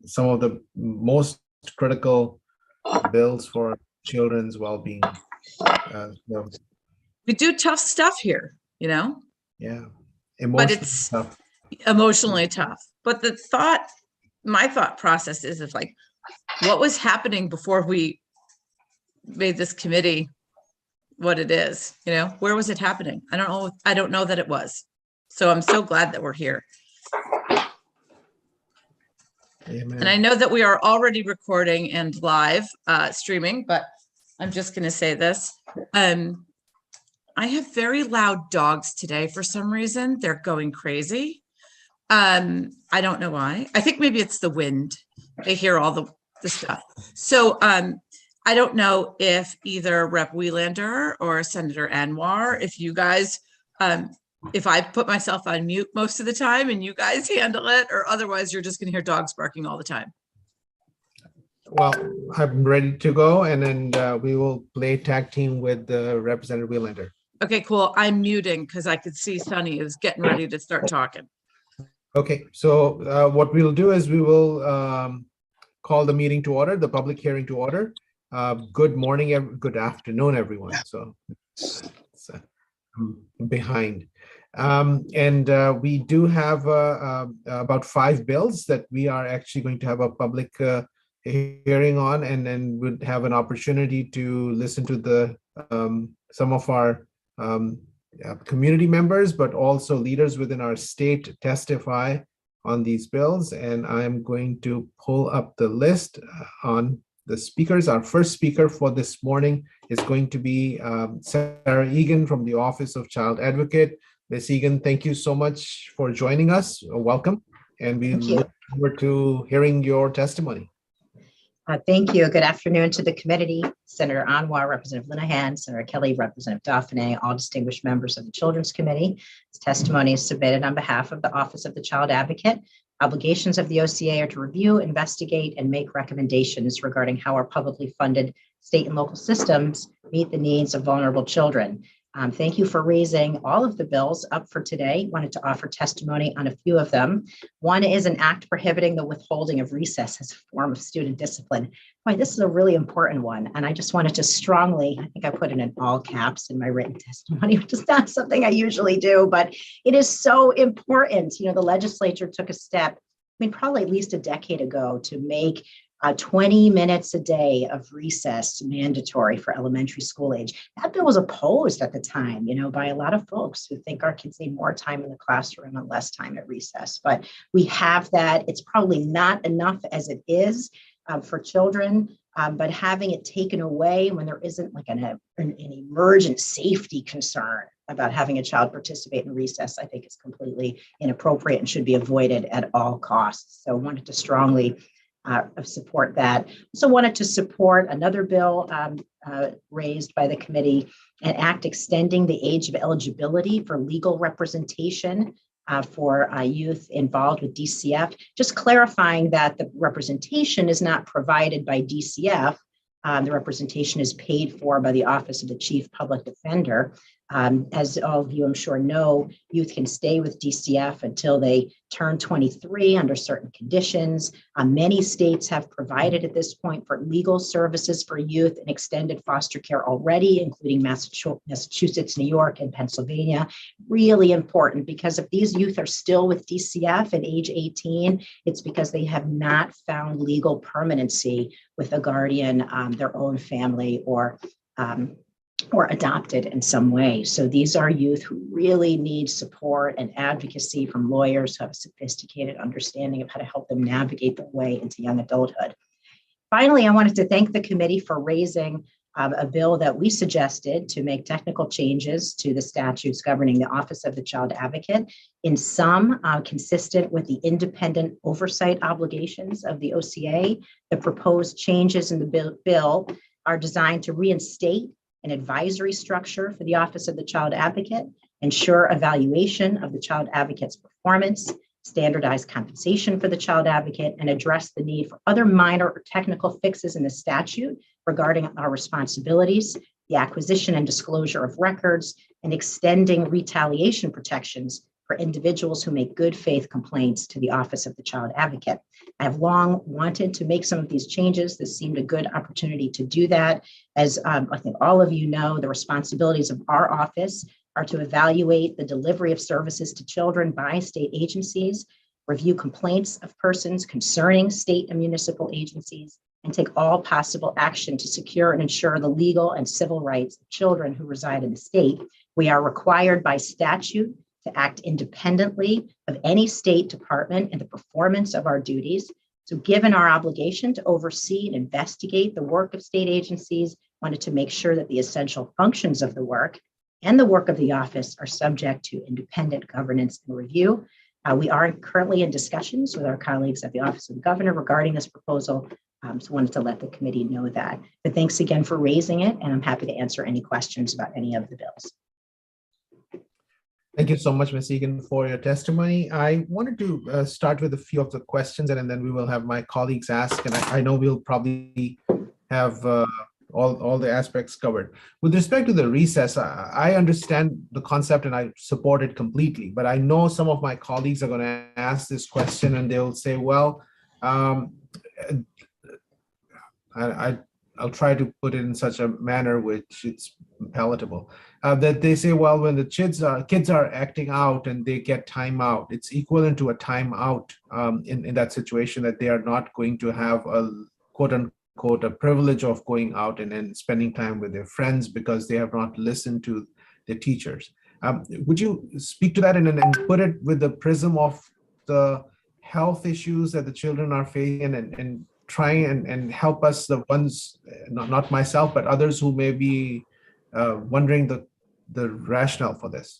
some of the most critical bills for children's well-being. So, we do tough stuff here, you know? Yeah. But it's tough. Emotionally tough. But my thought process is like, what was happening before we made this committee what it is? You know, where was it happening? I don't know. I don't know that it was. So I'm so glad that we're here. Amen. And I know that we are already recording and live streaming, but I'm just going to say this. I have very loud dogs today for some reason. They're going crazy. I don't know why. I think maybe it's the wind. They hear all the stuff. So I don't know if either Rep. Welander or Senator Anwar, if you guys, if I put myself on mute most of the time and you guys handle it, or otherwise you're just going to hear dogs barking all the time. Well, I'm ready to go, and then we will play tag team with Representative Welander. Okay, cool. I'm muting because I could see Sunny is getting ready to start talking. Okay, so what we'll do is we will call the meeting to order, the public hearing to order. Good morning, good afternoon, everyone. So I'm behind. We do have about 5 bills that we are actually going to have a public hearing on, and then we'll have an opportunity to listen to some of our community members, but also leaders within our state testify on these bills. And I'm going to pull up the list on the speakers. Our first speaker for this morning is going to be Sarah Egan from the Office of Child Advocate. Ms. Egan, thank you so much for joining us. Welcome. And we look forward to hearing your testimony. Thank you. Good afternoon to the committee, Senator Anwar, Representative Linehan, Senator Kelly, Representative Dauphiné, all distinguished members of the Children's Committee. This testimony is submitted on behalf of the Office of the Child Advocate. Obligations of the OCA are to review, investigate, and make recommendations regarding how our publicly funded state and local systems meet the needs of vulnerable children. Thank you for raising all of the bills up for today. Wanted to offer testimony on a few of them. One is an act prohibiting the withholding of recess as a form of student discipline. Boy, this is a really important one. And I just wanted to strongly, I think I put it in all caps in my written testimony, which is not something I usually do, but it is so important. You know, the legislature took a step, probably at least a decade ago, to make 20 minutes a day of recess mandatory for elementary school age. That bill was opposed at the time, by a lot of folks who think our kids need more time in the classroom and less time at recess. But we have that. It's probably not enough as it is for children, but having it taken away when there isn't like an emergent safety concern about having a child participate in recess, I think is completely inappropriate and should be avoided at all costs. So I wanted to strongly support that. Also wanted to support another bill raised by the committee, an act extending the age of eligibility for legal representation for youth involved with DCF. Just clarifying that the representation is not provided by DCF. The representation is paid for by the Office of the Chief Public Defender. As all of you, I'm sure, know, youth can stay with DCF until they turn 23 under certain conditions. Many states have provided at this point for legal services for youth and extended foster care already, including Massachusetts, New York, and Pennsylvania. Really important, because if these youth are still with DCF at age 18, it's because they have not found legal permanency with a guardian, their own family, or adopted in some way. So these are youth who really need support and advocacy from lawyers who have a sophisticated understanding of how to help them navigate their way into young adulthood. Finally, I wanted to thank the committee for raising a bill that we suggested to make technical changes to the statutes governing the Office of the Child Advocate, in some consistent with the independent oversight obligations of the OCA. The proposed changes in the bill are designed to reinstate an advisory structure for the Office of the Child Advocate, ensure evaluation of the Child Advocate's performance, standardize compensation for the Child Advocate, and address the need for other minor or technical fixes in the statute regarding our responsibilities, the acquisition and disclosure of records, and extending retaliation protections for individuals who make good faith complaints to the Office of the Child Advocate. I have long wanted to make some of these changes. This seemed a good opportunity to do that. As I think all of you know, the responsibilities of our office are to evaluate the delivery of services to children by state agencies, review complaints of persons concerning state and municipal agencies, and take all possible action to secure and ensure the legal and civil rights of children who reside in the state. We are required by statute to act independently of any state department in the performance of our duties. So given our obligation to oversee and investigate the work of state agencies, wanted to make sure that the essential functions of the work and the work of the office are subject to independent governance and review. We are currently in discussions with our colleagues at the Office of the Governor regarding this proposal. So wanted to let the committee know that. But thanks again for raising it, and I'm happy to answer any questions about any of the bills. Thank you so much, Ms. Egan, for your testimony. I wanted to start with a few of the questions, and then we will have my colleagues ask, and I know we'll probably have all the aspects covered. With respect to the recess, I understand the concept and I support it completely, but I know some of my colleagues are going to ask this question and they'll say, well, I'll try to put it in such a manner which it's palatable, that they say, well, when the kids are acting out and they get time out, it's equivalent to a time out in that situation, that they are not going to have a quote unquote a privilege of going out and spending time with their friends because they have not listened to their teachers. Would you speak to that and put it with the prism of the health issues that the children are facing and try and help us, the ones, not myself, but others who may be wondering the rationale for this?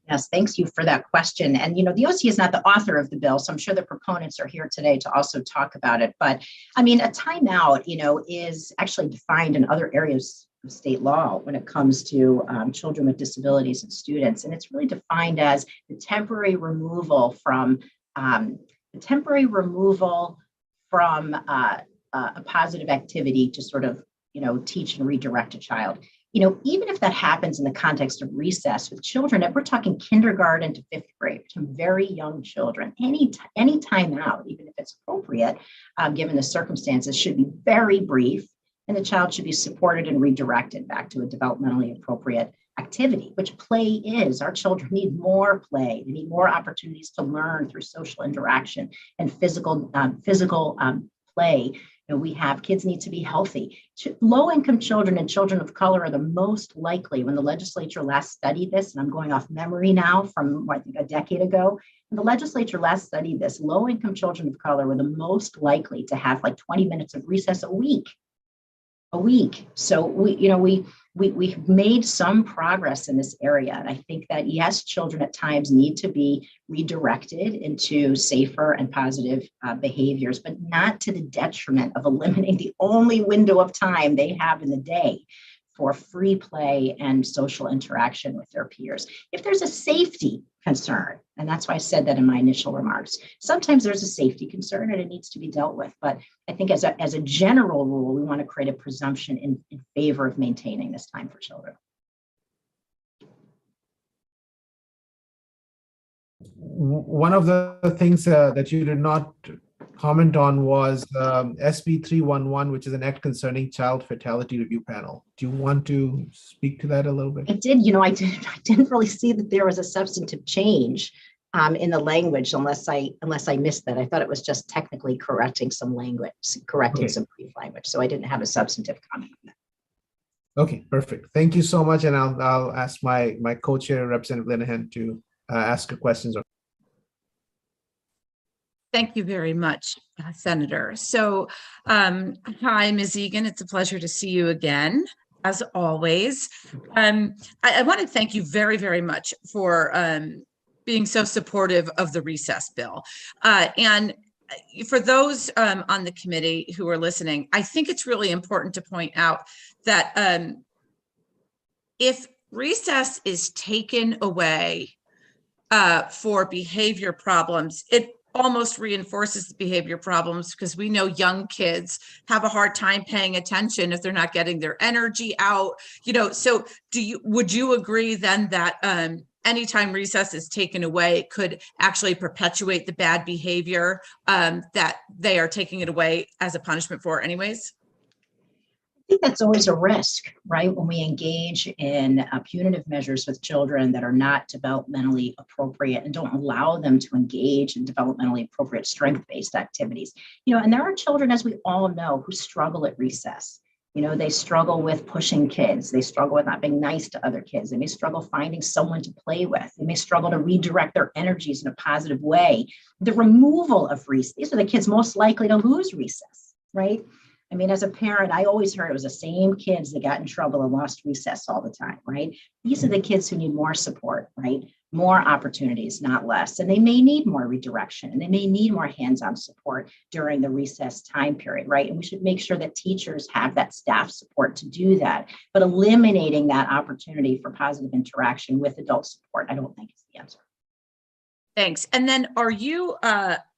Yes, thanks you for that question. And, the OC is not the author of the bill, so I'm sure the proponents are here today to also talk about it. But I mean, a timeout, is actually defined in other areas of state law when it comes to children with disabilities and students. And it's really defined as the temporary removal from a positive activity to sort of, teach and redirect a child. Even if that happens in the context of recess with children, if we're talking kindergarten to fifth grade, some very young children, any time out, even if it's appropriate, given the circumstances, should be very brief, and the child should be supported and redirected back to a developmentally appropriate activity, which play is. Our children need more play. They need more opportunities to learn through social interaction and physical play. Kids need to be healthy. Low-income children and children of color are the most likely, when the legislature last studied this, and I'm going off memory now from I think a decade ago, when the legislature last studied this, low-income children of color were the most likely to have like 20 minutes of recess a week. So we've made some progress in this area. And I think that, yes, children at times need to be redirected into safer and positive behaviors, but not to the detriment of eliminating the only window of time they have in the day for free play and social interaction with their peers. If there's a safety concern, and that's why I said that in my initial remarks, sometimes there's a safety concern and it needs to be dealt with. But I think as a general rule, we want to create a presumption in favor of maintaining this time for children. One of the things that you did not comment on was SB 311, which is an act concerning child fatality review panel. Do you want to speak to that a little bit? I did. I didn't really see that there was a substantive change in the language, unless I missed that. I thought it was just technically correcting some language, some brief language. So I didn't have a substantive comment on that. Okay, perfect. Thank you so much, and I'll ask my co-chair, Representative Linehan, to ask her questions. Thank you very much, Senator. So, hi, Ms. Egan. It's a pleasure to see you again, as always. I want to thank you very, very much for being so supportive of the recess bill. And for those on the committee who are listening, I think it's really important to point out that if recess is taken away for behavior problems, it almost reinforces the behavior problems, because we know young kids have a hard time paying attention if they're not getting their energy out. So would you agree then that anytime recess is taken away, it could actually perpetuate the bad behavior that they are taking it away as a punishment for anyways? I think that's always a risk, right? When we engage in punitive measures with children that are not developmentally appropriate and don't allow them to engage in developmentally appropriate strength-based activities. And there are children, as we all know, who struggle at recess. They struggle with pushing kids. They struggle with not being nice to other kids. They may struggle finding someone to play with. They may struggle to redirect their energies in a positive way. The removal of recess, these are the kids most likely to lose recess, right? I mean, as a parent, I always heard it was the same kids that got in trouble and lost recess all the time, right? These are the kids who need more support, right? More opportunities, not less. And they may need more redirection, and they may need more hands-on support during the recess time period, right? And we should make sure that teachers have that staff support to do that. But eliminating that opportunity for positive interaction with adult support, I don't think is the answer. Thanks. And then are you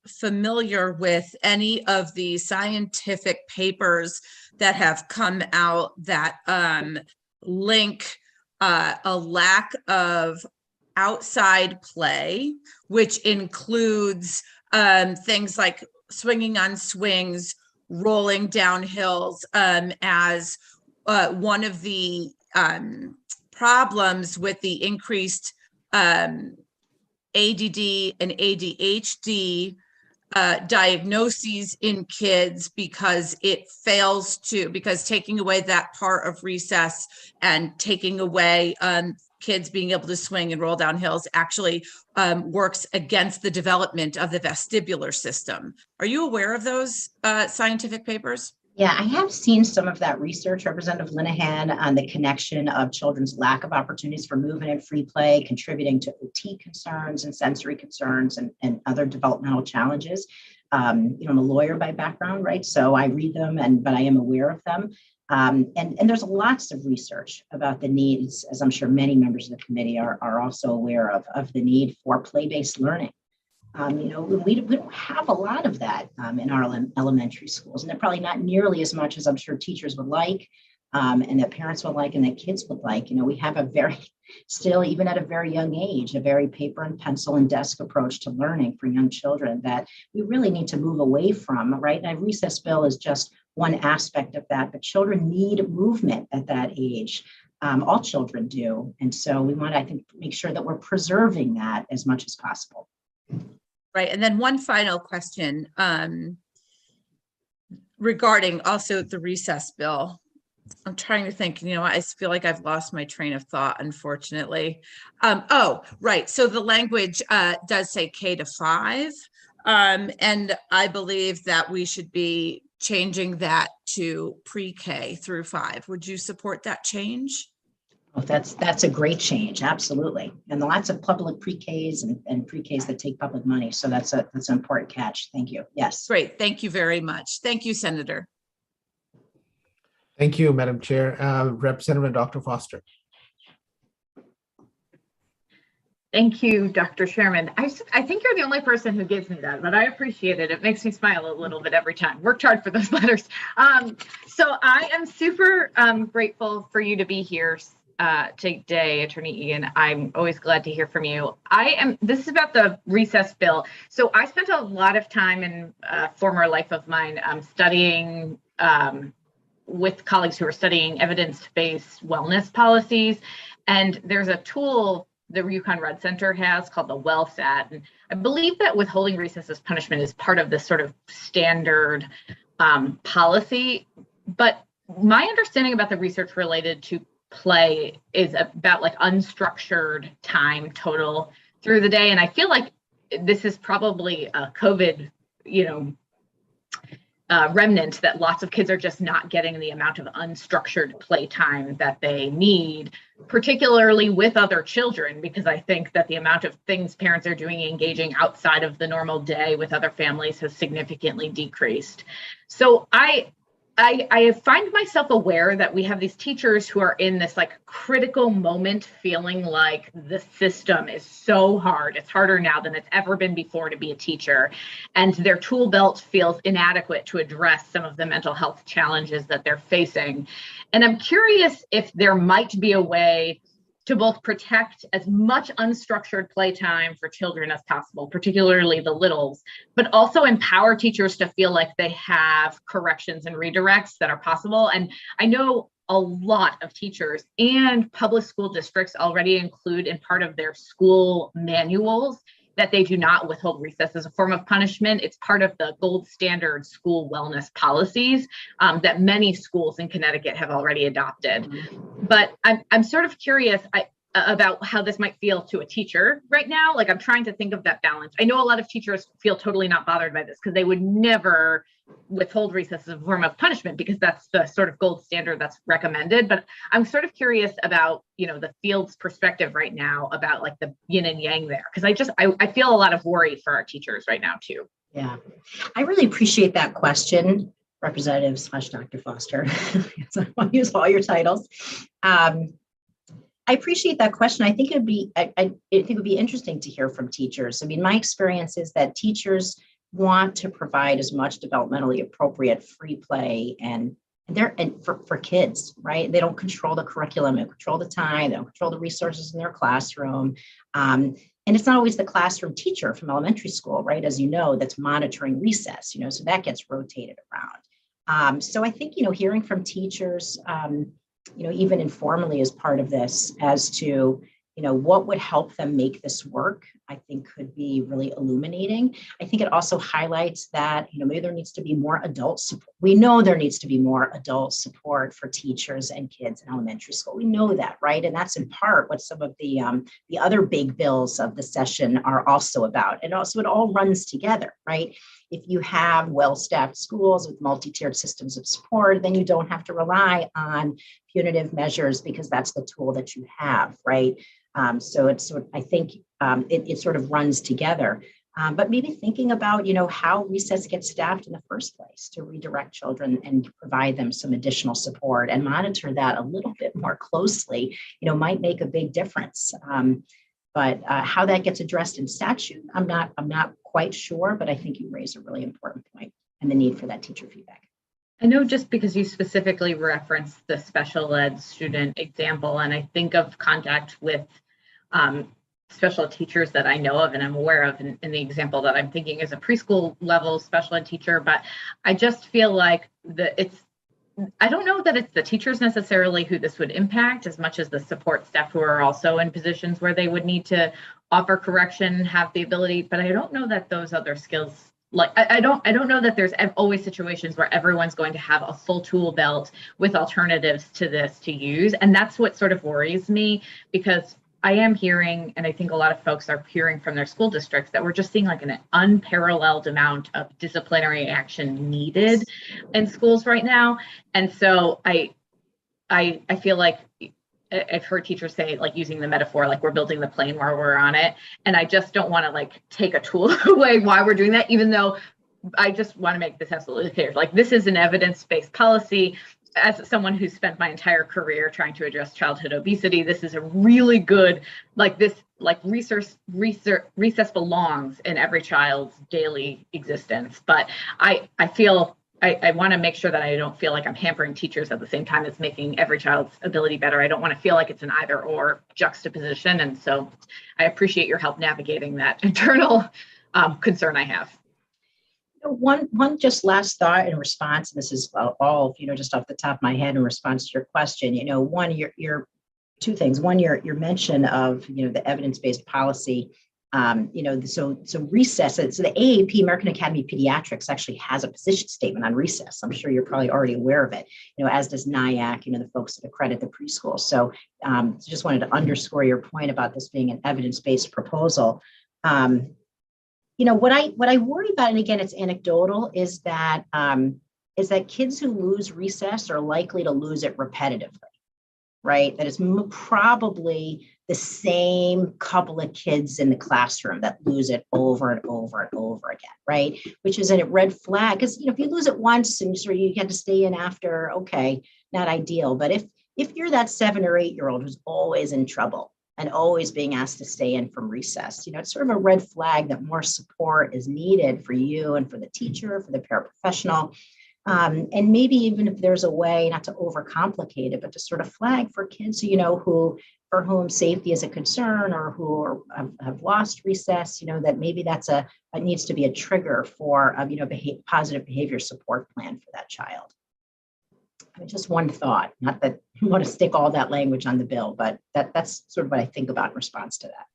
familiar with any of the scientific papers that have come out that link a lack of outside play, which includes things like swinging on swings, rolling down hills, as one of the problems with the increased ADD and ADHD diagnoses in kids, because taking away that part of recess and taking away kids being able to swing and roll down hills actually works against the development of the vestibular system. Are you aware of those scientific papers? Yeah, I have seen some of that research, Representative Linehan, on the connection of children's lack of opportunities for movement and free play, contributing to OT concerns and sensory concerns and other developmental challenges. I'm a lawyer by background, right? So I read them, but I am aware of them. And there's lots of research about the needs, as I'm sure many members of the committee are also aware of the need for play-based learning. We don't have a lot of that in our elementary schools, and they're probably not nearly as much as I'm sure teachers would like, and that parents would like, and that kids would like. We have still, even at a very young age, a very paper and pencil and desk approach to learning for young children that we really need to move away from, right? And a recess bill is just one aspect of that, but children need movement at that age. All children do. And so we want to, I think, make sure that we're preserving that as much as possible. Right. And then one final question regarding also the recess bill. I'm trying to think, I feel like I've lost my train of thought, unfortunately. Oh, right. So the language does say K-5. And I believe that we should be changing that to pre-K through 5. Would you support that change? Oh, that's a great change. Absolutely. And lots of public pre-Ks and pre-Ks that take public money. So that's an important catch. Thank you. Yes. Great. Thank you very much. Thank you, Senator. Thank you, Madam Chair. Representative Dr. Foster. Thank you, Dr. Sherman. I think you're the only person who gives me that, but I appreciate it. It makes me smile a little bit every time. Worked hard for those letters. So I am super grateful for you to be here today, Attorney Egan. I'm always glad to hear from you. This is about the recess bill. So I spent a lot of time in a former life of mine studying with colleagues who are studying evidence-based wellness policies. And there's a tool the UConn Red Center has called the WellSat. And I believe that withholding recess as punishment is part of this sort of standard policy. But my understanding about the research related to play is about like unstructured time total through the day. And I feel like this is probably a COVID, remnant, that lots of kids are just not getting the amount of unstructured play time that they need, particularly with other children, because I think that the amount of things parents are doing engaging outside of the normal day with other families has significantly decreased. So I find myself aware that we have these teachers who are in this like critical moment feeling like the system is so hard. It's harder now than it's ever been before to be a teacher. And their tool belt feels inadequate to address some of the mental health challenges that they're facing. And I'm curious if there might be a way to both protect as much unstructured playtime for children as possible, particularly the littles, but also empower teachers to feel like they have corrections and redirects that are possible. And I know a lot of teachers and public school districts already include in part of their school manuals that they do not withhold recess as a form of punishment. It's part of the gold standard school wellness policies that many schools in Connecticut have already adopted. But I'm sort of curious about how this might feel to a teacher right now. Like, I'm trying to think of that balance. I know a lot of teachers feel totally not bothered by this because they would never withhold recess as a form of punishment because that's the sort of gold standard that's recommended. But I'm sort of curious about, the field's perspective right now about like the yin and yang there. Because I feel a lot of worry for our teachers right now too. Yeah, I really appreciate that question, Representative / Dr. Foster. I want to use all your titles. I appreciate that question. I think I think it would be interesting to hear from teachers. I mean, my experience is that teachers want to provide as much developmentally appropriate free play and for kids, right? They don't control the curriculum, they don't control the time, they don't control the resources in their classroom. And it's not always the classroom teacher from elementary school, right? As you know, that's monitoring recess, so that gets rotated around. So I think, hearing from teachers, even informally as part of this as to, what would help them make this work, I think could be really illuminating. I think it also highlights that, maybe there needs to be more adult support. We know there needs to be more adult support for teachers and kids in elementary school. We know that, right? And that's in part what some of the other big bills of the session are also about. And also it all runs together, right? If you have well-staffed schools with multi-tiered systems of support, then you don't have to rely on punitive measures because that's the tool that you have, right? So it's I think it sort of runs together. But maybe thinking about, how recess gets staffed in the first place to redirect children and provide them some additional support and monitor that a little bit more closely, might make a big difference. But how that gets addressed in statute, I'm not quite sure, but I think you raise a really important point and the need for that teacher feedback. I know just because you specifically referenced the special ed student example, and I think of contact with special educators that I know of and I'm aware of, in the example that I'm thinking is a preschool level special ed teacher, but I just feel like I don't know that it's the teachers necessarily who this would impact as much as the support staff who are also in positions where they would need to offer correction, have the ability, but I don't know that those other skills, like, I don't know that there's always situations where everyone's going to have a full tool belt with alternatives to this to use. And that's what sort of worries me, because I am hearing, and I think a lot of folks are hearing from their school districts, that we're just seeing like an unparalleled amount of disciplinary action needed in schools right now. And so I feel like I've heard teachers say, like, using the metaphor, like, we're building the plane while we're on it. And I just don't want to like take a tool away while we're doing that, even though I just want to make this absolutely clear. Like, this is an evidence-based policy. As someone who's spent my entire career trying to address childhood obesity, this is a really good, recess belongs in every child's daily existence. But I feel I want to make sure that I don't feel like I'm hampering teachers at the same time as making every child's ability better. I don't want to feel like it's an either or juxtaposition. And so I appreciate your help navigating that internal concern I have. One just last thought in response, and this is all, just off the top of my head in response to your question, one, your two things. One, your mention of, the evidence-based policy, so recess, so the AAP, American Academy of Pediatrics, actually has a position statement on recess. I'm sure you're probably already aware of it, as does NIAC, the folks that accredit the preschool. So just wanted to underscore your point about this being an evidence-based proposal. What I worry about, and again, it's anecdotal, is that kids who lose recess are likely to lose it repetitively, right? That it's probably the same couple of kids in the classroom that lose it over and over and over again, right? Which is a red flag, because if you lose it once and you get to stay in after, okay, not ideal. But if you're that 7 or 8 year old who's always in trouble and always being asked to stay in from recess, it's sort of a red flag that more support is needed for you and for the teacher, for the paraprofessional. And maybe even if there's a way not to overcomplicate it, but to sort of flag for kids, for whom safety is a concern or who have lost recess, that maybe that needs to be a trigger for, positive behavior support plan for that child. I mean, just one thought, not that you want to stick all that language on the bill, but that's sort of what I think about in response to that.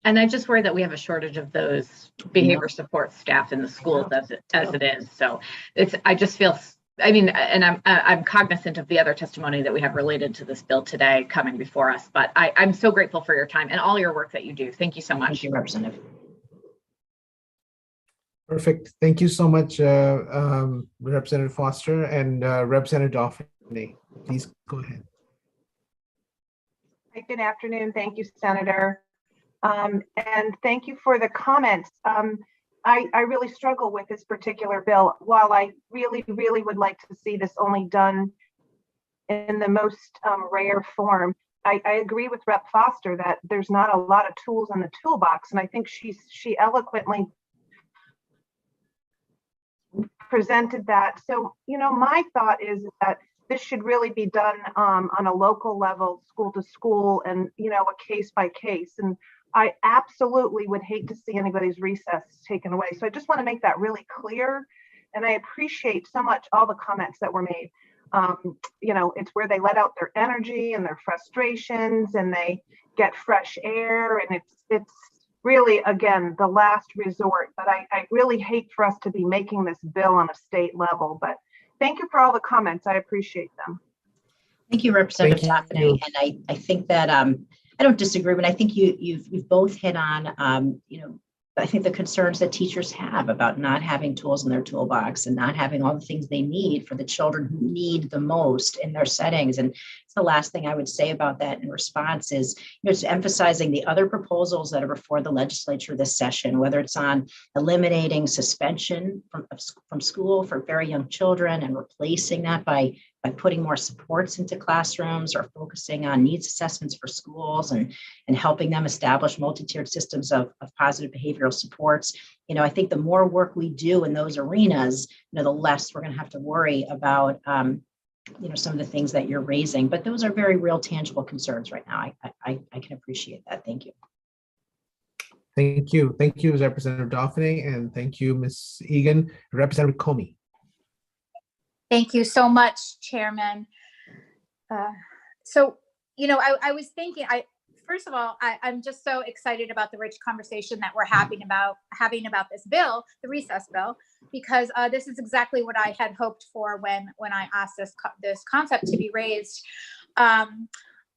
And I just worry that we have a shortage of those behavior support staff in the schools as it is. So I just feel, and I'm cognizant of the other testimony that we have related to this bill today coming before us, but I'm so grateful for your time and all your work that you do. Thank you so much. Thank you, Representative. Perfect. Thank you so much, Representative Foster and Representative Dauphin. Please go ahead. Hi, good afternoon. Thank you, Senator. And thank you for the comments. I really struggle with this particular bill. While I really, really would like to see this only done in the most rare form, I agree with Rep. Foster that there's not a lot of tools in the toolbox, and I think she eloquently presented that. So, my thought is that this should really be done on a local level, school to school, and a case by case. And I absolutely would hate to see anybody's recess taken away. So I just want to make that really clear. And I appreciate so much all the comments that were made. It's where they let out their energy and their frustrations, and they get fresh air. And it's really, again, the last resort. But I really hate for us to be making this bill on a state level. But thank you for all the comments. I appreciate them. Thank you, Representative Dauphin. And I think that I don't disagree, but I think you've both hit on, I think the concerns that teachers have about not having tools in their toolbox and not having all the things they need for the children who need the most in their settings. And it's the last thing I would say about that in response is, just emphasizing the other proposals that are before the legislature this session, whether it's on eliminating suspension from school for very young children and replacing that by putting more supports into classrooms, or focusing on needs assessments for schools and helping them establish multi-tiered systems of positive behavioral supports. I think the more work we do in those arenas, the less we're going to have to worry about, some of the things that you're raising. But those are very real, tangible concerns right now. I can appreciate that. Thank you. Thank you. Thank you, Representative Dauphin, and thank you, Ms. Egan. Representative Comey. Thank you so much, Chairman. I was thinking, first of all, I'm just so excited about the rich conversation that we're having about this bill, the recess bill, because this is exactly what I had hoped for when I asked this concept to be raised. In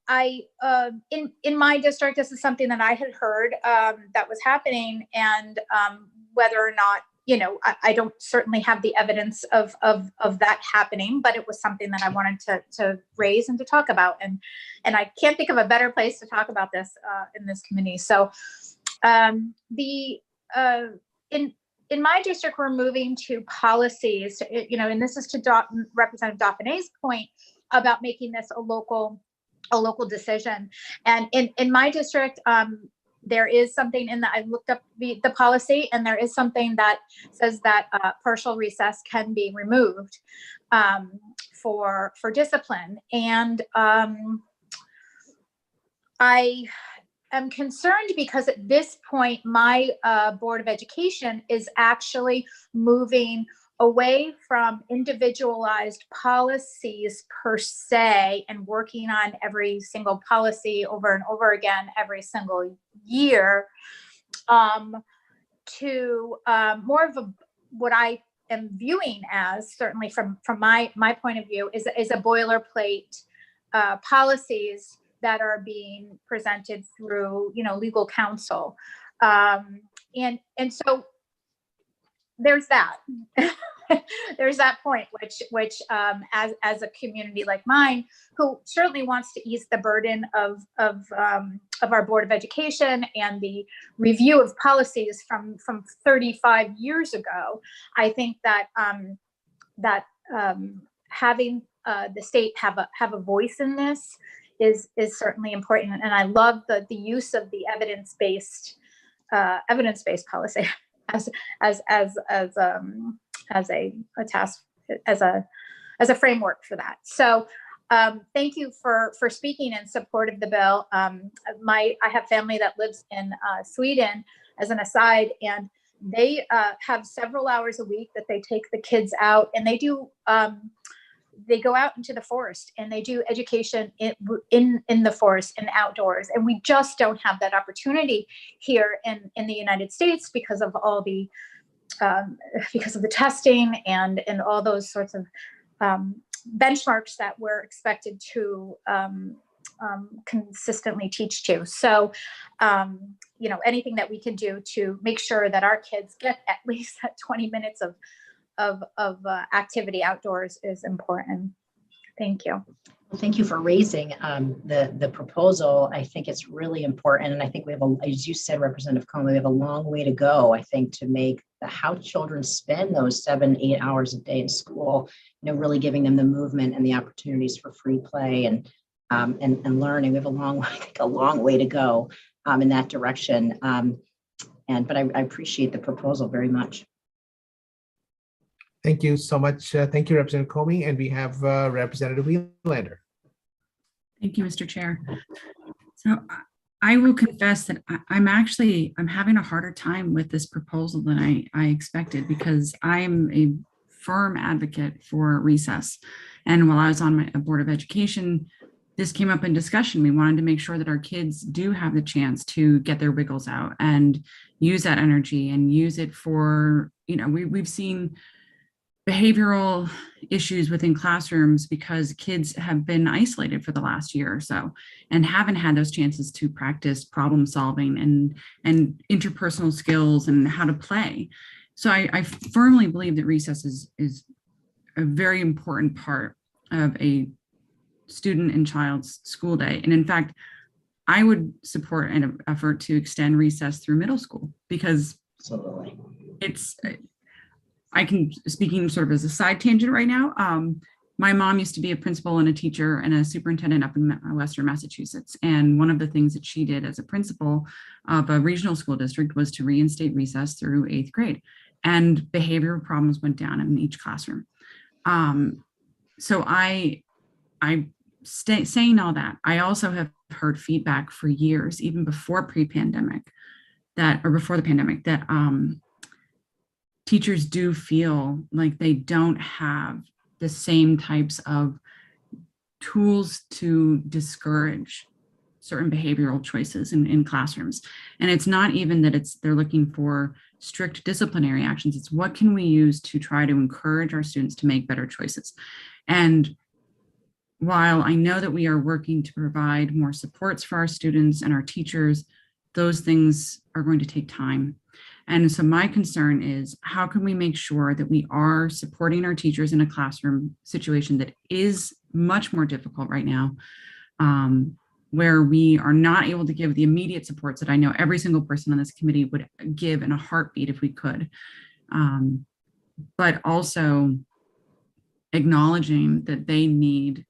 my district, this is something that I had heard that was happening, and whether or not, I don't certainly have the evidence of that happening, but it was something that I wanted to raise and to talk about. And I can't think of a better place to talk about this in this committee. So in my district, we're moving to policies, and this is to Representative Dauphin's point about making this a local decision. And in my district, there is something I looked up the policy, and there is something that says that partial recess can be removed for discipline. And I am concerned because at this point, my Board of Education is actually moving away from individualized policies per se and working on every single policy over and over again every single year to more of what I am viewing as, certainly from my point of view, is a boilerplate policies that are being presented through legal counsel, and so there's that. There's that point, which as a community like mine, who certainly wants to ease the burden of our Board of Education and the review of policies from 35 years ago, I think that having the state have a voice in this is certainly important. And I love the use of the evidence-based policy as a task as a framework for that. So thank you for speaking in support of the bill. I have family that lives in Sweden, as an aside, and they have several hours a week that they take the kids out, and they do they go out into the forest and they do education in the forest and outdoors. And we just don't have that opportunity here in the United States because of all the testing and all those sorts of benchmarks that we're expected to consistently teach to. So, anything that we can do to make sure that our kids get at least that 20 minutes of activity outdoors is important. Thank you. Well, thank you for raising the proposal. I think it's really important. And I think we have, as you said, Representative Coleman, we have a long way to go, I think, to make how children spend those 7-8 hours a day in school, really giving them the movement and the opportunities for free play and learning. We have a long way to go in that direction. But I appreciate the proposal very much. Thank you so much. Thank you, Representative Comey. And we have Representative Wieland. Thank you, Mr. Chair. So I will confess that I'm having a harder time with this proposal than I expected, because I'm a firm advocate for recess. And while I was on a Board of Education, this came up in discussion. We wanted to make sure that our kids do have the chance to get their wiggles out and use that energy and use it for, we've seen behavioral issues within classrooms because kids have been isolated for the last year or so and haven't had those chances to practice problem solving and interpersonal skills and how to play. So I firmly believe that recess is a very important part of a student and child's school day. And in fact, I would support an effort to extend recess through middle school, because Absolutely. I can, speaking sort of as a side tangent right now, my mom used to be a principal and a teacher and a superintendent up in Western Massachusetts. And one of the things that she did as a principal of a regional school district was to reinstate recess through 8th grade. And behavioral problems went down in each classroom. So saying all that, I also have heard feedback for years, even before the pandemic, that teachers do feel like they don't have the same types of tools to discourage certain behavioral choices in classrooms. And it's not even that they're looking for strict disciplinary actions. It's what can we use to try to encourage our students to make better choices. And while I know that we are working to provide more supports for our students and our teachers, those things are going to take time. And so my concern is, how can we make sure that we are supporting our teachers in a classroom situation that is much more difficult right now, where we are not able to give the immediate supports that I know every single person on this committee would give in a heartbeat if we could, but also acknowledging that they need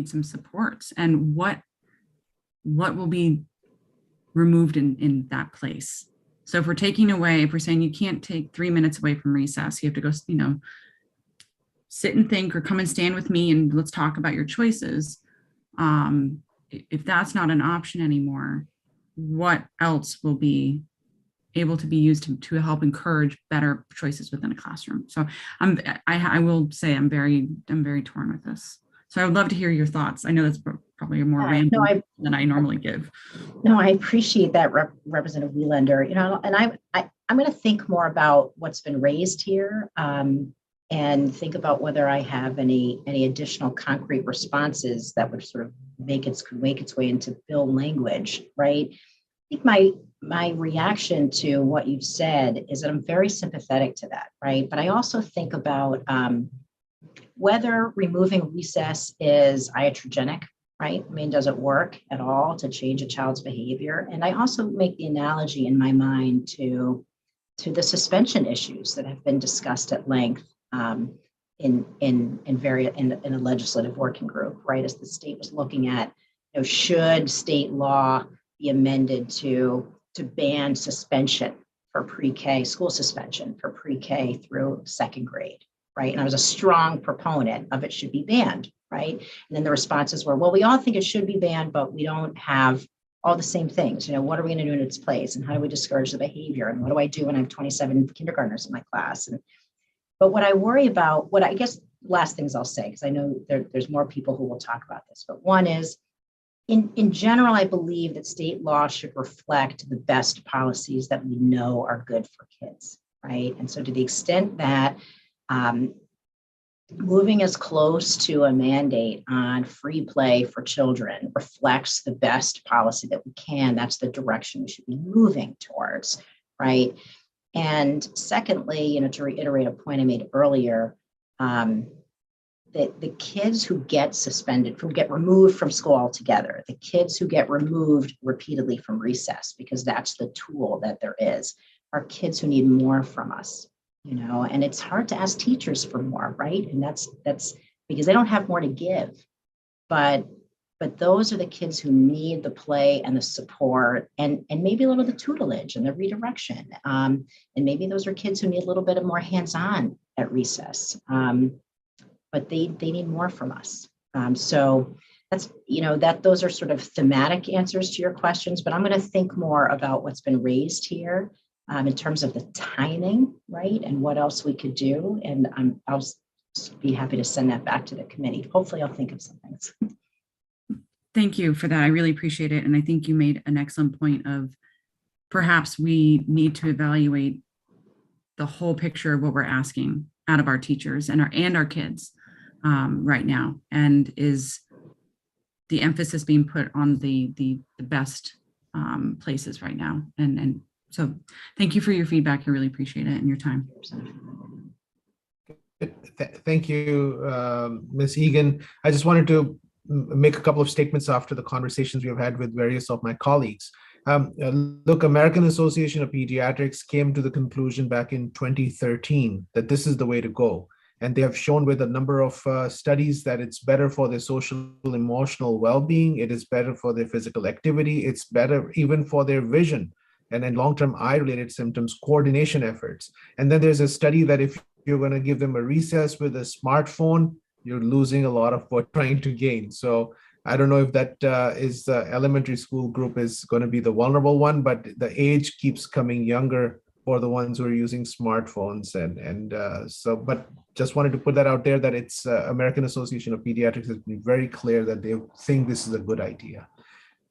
some supports, and what will be removed in that place. So if we're saying you can't take 3 minutes away from recess, you have to go, sit and think, or come and stand with me and let's talk about your choices. If that's not an option anymore, what else will be able to be used to help encourage better choices within a classroom? So I will say I'm very torn with this. So I would love to hear your thoughts. I know that's probably more random than I normally give. No, I appreciate that, Representative Wielander. And I'm going to think more about what's been raised here, and think about whether I have any additional concrete responses that would sort of make its way into bill language. Right. I think my reaction to what you've said is that I'm very sympathetic to that. Right. But I also think about whether removing recess is iatrogenic, right? I mean, does it work at all to change a child's behavior? And I also make the analogy in my mind to the suspension issues that have been discussed at length in a legislative working group, right? As the state was looking at, should state law be amended to ban suspension for pre-K, school suspension for pre-K through 2nd grade, right? And I was a strong proponent of it should be banned, right? And then the responses were, well, we all think it should be banned, but we don't have all the same things. You know, what are we going to do in its place? And how do we discourage the behavior? And what do I do when I have 27 kindergartners in my class? But what I worry about, what I guess last things I'll say, because I know there's more people who will talk about this, but one is, in general, I believe that state law should reflect the best policies that we know are good for kids, right? And so to the extent that moving as close to a mandate on free play for children reflects the best policy that we can, that's the direction we should be moving towards, right? And secondly, you know, to reiterate a point I made earlier, that the kids who get suspended, who get removed from school altogether, the kids who get removed repeatedly from recess, because that's the tool that there is, are kids who need more from us, you know, and it's hard to ask teachers for more, right? And that's because they don't have more to give, but those are the kids who need the play and the support and maybe a little of the tutelage and the redirection. And maybe those are kids who need a little bit of more hands-on at recess. But they need more from us. So that's, you know, those are sort of thematic answers to your questions, but I'm going to think more about what's been raised here in terms of the timing, right? And what else we could do. And I'll be happy to send that back to the committee. Hopefully I'll think of some things. Thank you for that. I really appreciate it. And I think you made an excellent point of perhaps we need to evaluate the whole picture of what we're asking out of our teachers and our kids right now, and is the emphasis being put on the best places right now. And so thank you for your feedback. I really appreciate it and your time. Thank you, Ms. Egan. I just wanted to make a couple of statements after the conversations we have had with various of my colleagues. Look, American Association of Pediatrics came to the conclusion back in 2013 that this is the way to go. And they have shown with a number of studies that it's better for their social, emotional well-being. It is better for their physical activity. It's better even for their vision and then long-term eye-related symptoms, coordination efforts. And then there's a study that if you're going to give them a recess with a smartphone, you're losing a lot of what you're trying to gain. So I don't know if that is the elementary school group is going to be the vulnerable one, but the age keeps coming younger for the ones who are using smartphones. But just wanted to put that out there that it's American Association of Pediatrics has been very clear that they think this is a good idea.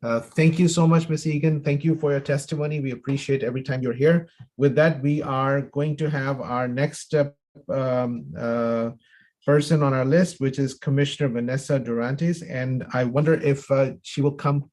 Thank you so much, Ms. Egan. Thank you for your testimony. We appreciate every time you're here. With that, we are going to have our next person on our list, which is Commissioner Vanessa Durantes. And I wonder if she will come.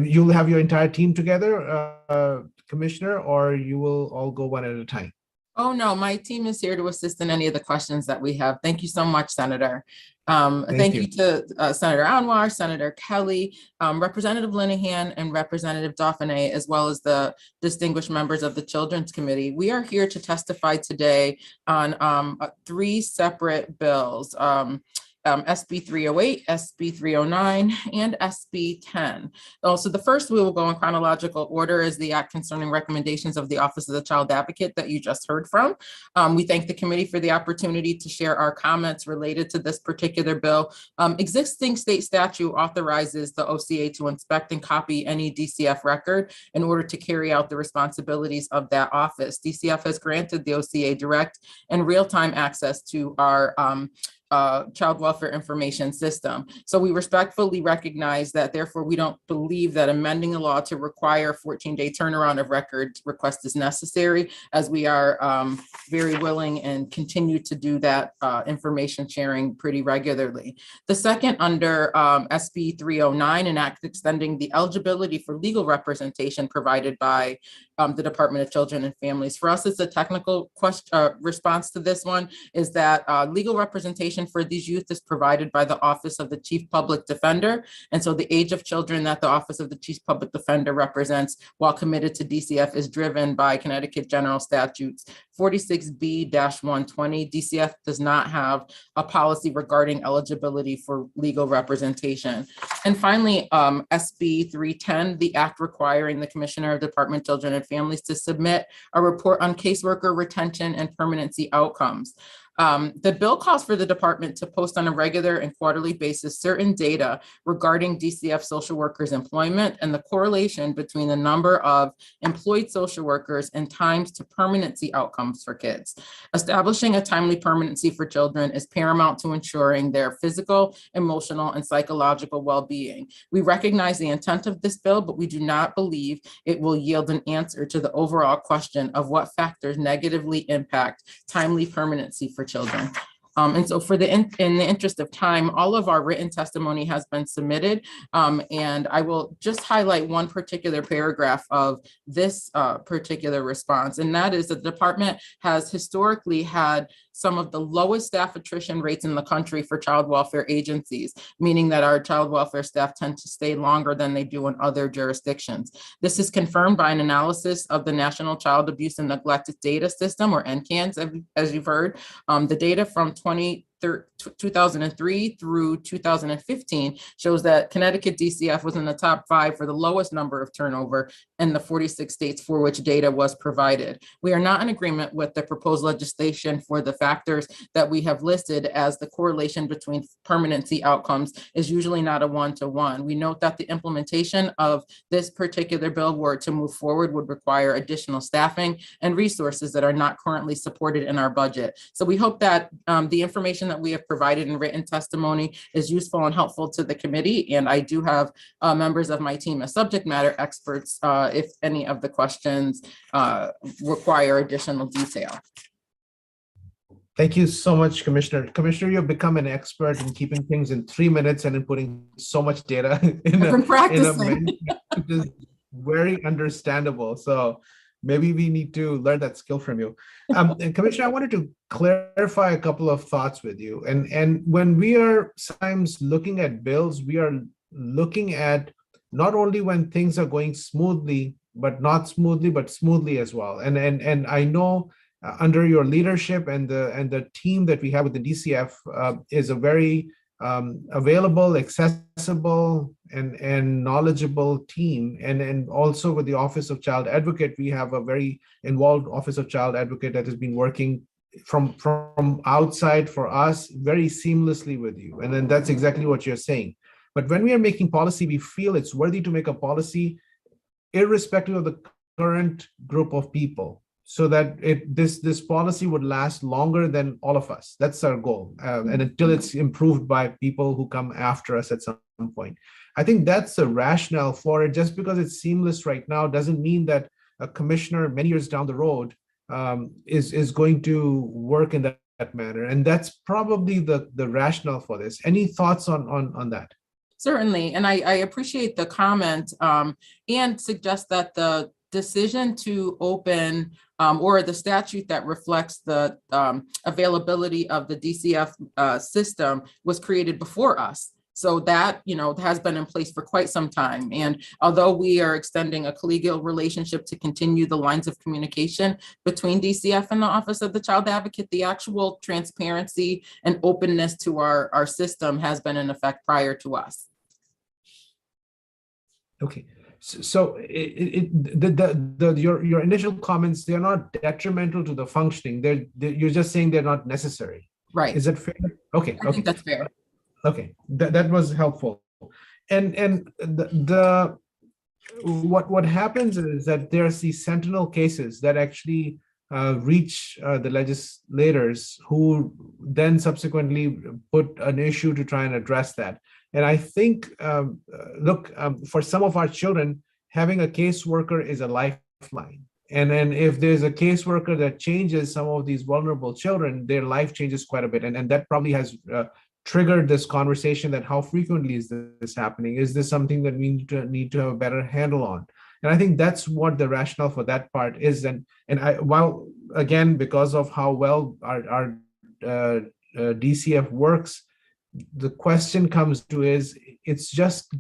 You'll have your entire team together, Commissioner, or you will all go one at a time? Oh, no, my team is here to assist in any of the questions that we have. Thank you so much, Senator. Thank you to Senator Anwar, Senator Kelly, Representative Linehan, and Representative Dauphiné, as well as the distinguished members of the Children's Committee. We are here to testify today on 3 separate bills. SB 308, SB 309, and SB 10. Also, the first we will go in chronological order is the act concerning recommendations of the Office of the Child Advocate that you just heard from. We thank the committee for the opportunity to share our comments related to this particular bill. Existing state statute authorizes the OCA to inspect and copy any DCF record in order to carry out the responsibilities of that office. DCF has granted the OCA direct and real-time access to our child welfare information system. So we respectfully recognize that, therefore, we don't believe that amending a law to require 14-day turnaround of records request is necessary, as we are very willing and continue to do that information sharing pretty regularly. The second, under SB 309, an act extending the eligibility for legal representation provided by the Department of Children and Families. For us, it's a technical response to this one, is that legal representation for these youth is provided by the Office of the Chief Public Defender. And so the age of children that the Office of the Chief Public Defender represents while committed to DCF is driven by Connecticut General Statutes 46B-120. DCF does not have a policy regarding eligibility for legal representation. And finally, SB 310, the act requiring the Commissioner of Department of Children and Families to submit a report on caseworker retention and permanency outcomes. The bill calls for the department to post on a regular and quarterly basis certain data regarding DCF social workers' employment and the correlation between the number of employed social workers and times to permanency outcomes for kids. Establishing a timely permanency for children is paramount to ensuring their physical, emotional, and psychological well-being. We recognize the intent of this bill, but we do not believe it will yield an answer to the overall question of what factors negatively impact timely permanency for children. And so in the interest of time, all of our written testimony has been submitted. And I will just highlight one particular paragraph of this particular response. And that is that the department has historically had some of the lowest staff attrition rates in the country for child welfare agencies, meaning that our child welfare staff tend to stay longer than they do in other jurisdictions. This is confirmed by an analysis of the National Child Abuse and Neglect Data System, or NCANS, as you've heard. The data from 2003 through 2015 shows that Connecticut DCF was in the top 5 for the lowest number of turnover in the 46 states for which data was provided. We are not in agreement with the proposed legislation for the factors that we have listed, as the correlation between permanency outcomes is usually not a one-to-one. We note that the implementation of this particular bill, were to move forward, would require additional staffing and resources that are not currently supported in our budget. So we hope that the information that we have provided in written testimony is useful and helpful to the committee. And I do have members of my team as subject matter experts if any of the questions require additional detail. Thank you so much, Commissioner. Commissioner, you've become an expert in keeping things in 3 minutes and in putting so much data in a menu, which is very understandable. So maybe we need to learn that skill from you. And Commissioner, I wanted to clarify a couple of thoughts with you. And when we are sometimes looking at bills, we are looking at not only when things are going smoothly, but not smoothly, but smoothly as well. And I know under your leadership and the team that we have with the DCF is a very available, accessible, and knowledgeable team. And also with the Office of Child Advocate, we have a very involved Office of Child Advocate that has been working from outside for us very seamlessly with you. And then that's exactly what you're saying. But when we are making policy, we feel it's worthy to make a policy irrespective of the current group of people, so that this policy would last longer than all of us. That's our goal, and until it's improved by people who come after us at some point. I think that's the rationale for it. Just because it's seamless right now doesn't mean that a commissioner many years down the road is going to work in that manner. And that's probably the rationale for this. Any thoughts on that? Certainly, and I appreciate the comment and suggest that the decision to open or the statute that reflects the availability of the DCF system was created before us. So that, has been in place for quite some time. And although we are extending a collegial relationship to continue the lines of communication between DCF and the Office of the Child Advocate, the actual transparency and openness to our system has been in effect prior to us. Okay. So your initial comments, they're not detrimental to the functioning. You're just saying they're not necessary. Right. Is that fair? Okay. I think that's fair. Okay, that was helpful. And what happens is that there's these sentinel cases that actually reach the legislators, who then subsequently put an issue to try and address that. And I think, for some of our children, having a caseworker is a lifeline. And then if there's a caseworker that changes some of these vulnerable children, their life changes quite a bit. And that probably has triggered this conversation that how frequently is this happening? Is this something that we need to have a better handle on? And I think that's what the rationale for that part is. And while, again, because of how well our DCF works, the question comes to is, it's just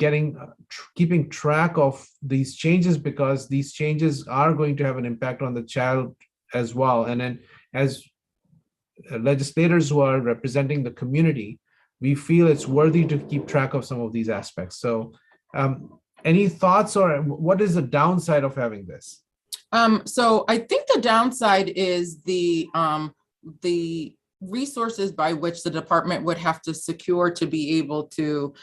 keeping track of these changes, because these changes are going to have an impact on the child as well. And then as legislators who are representing the community, we feel it's worthy to keep track of some of these aspects. So any thoughts, or what is the downside of having this? So I think the downside is the resources by which the department would have to secure to be able to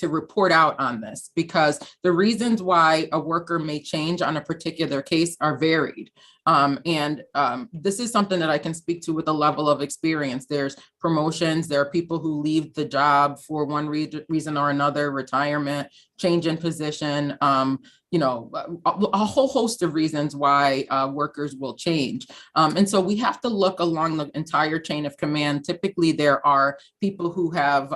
report out on this, because the reasons why a worker may change on a particular case are varied. This is something that I can speak to with a level of experience. There's promotions, there are people who leave the job for one reason or another, retirement, change in position, a whole host of reasons why workers will change. And so we have to look along the entire chain of command. Typically, there are people who have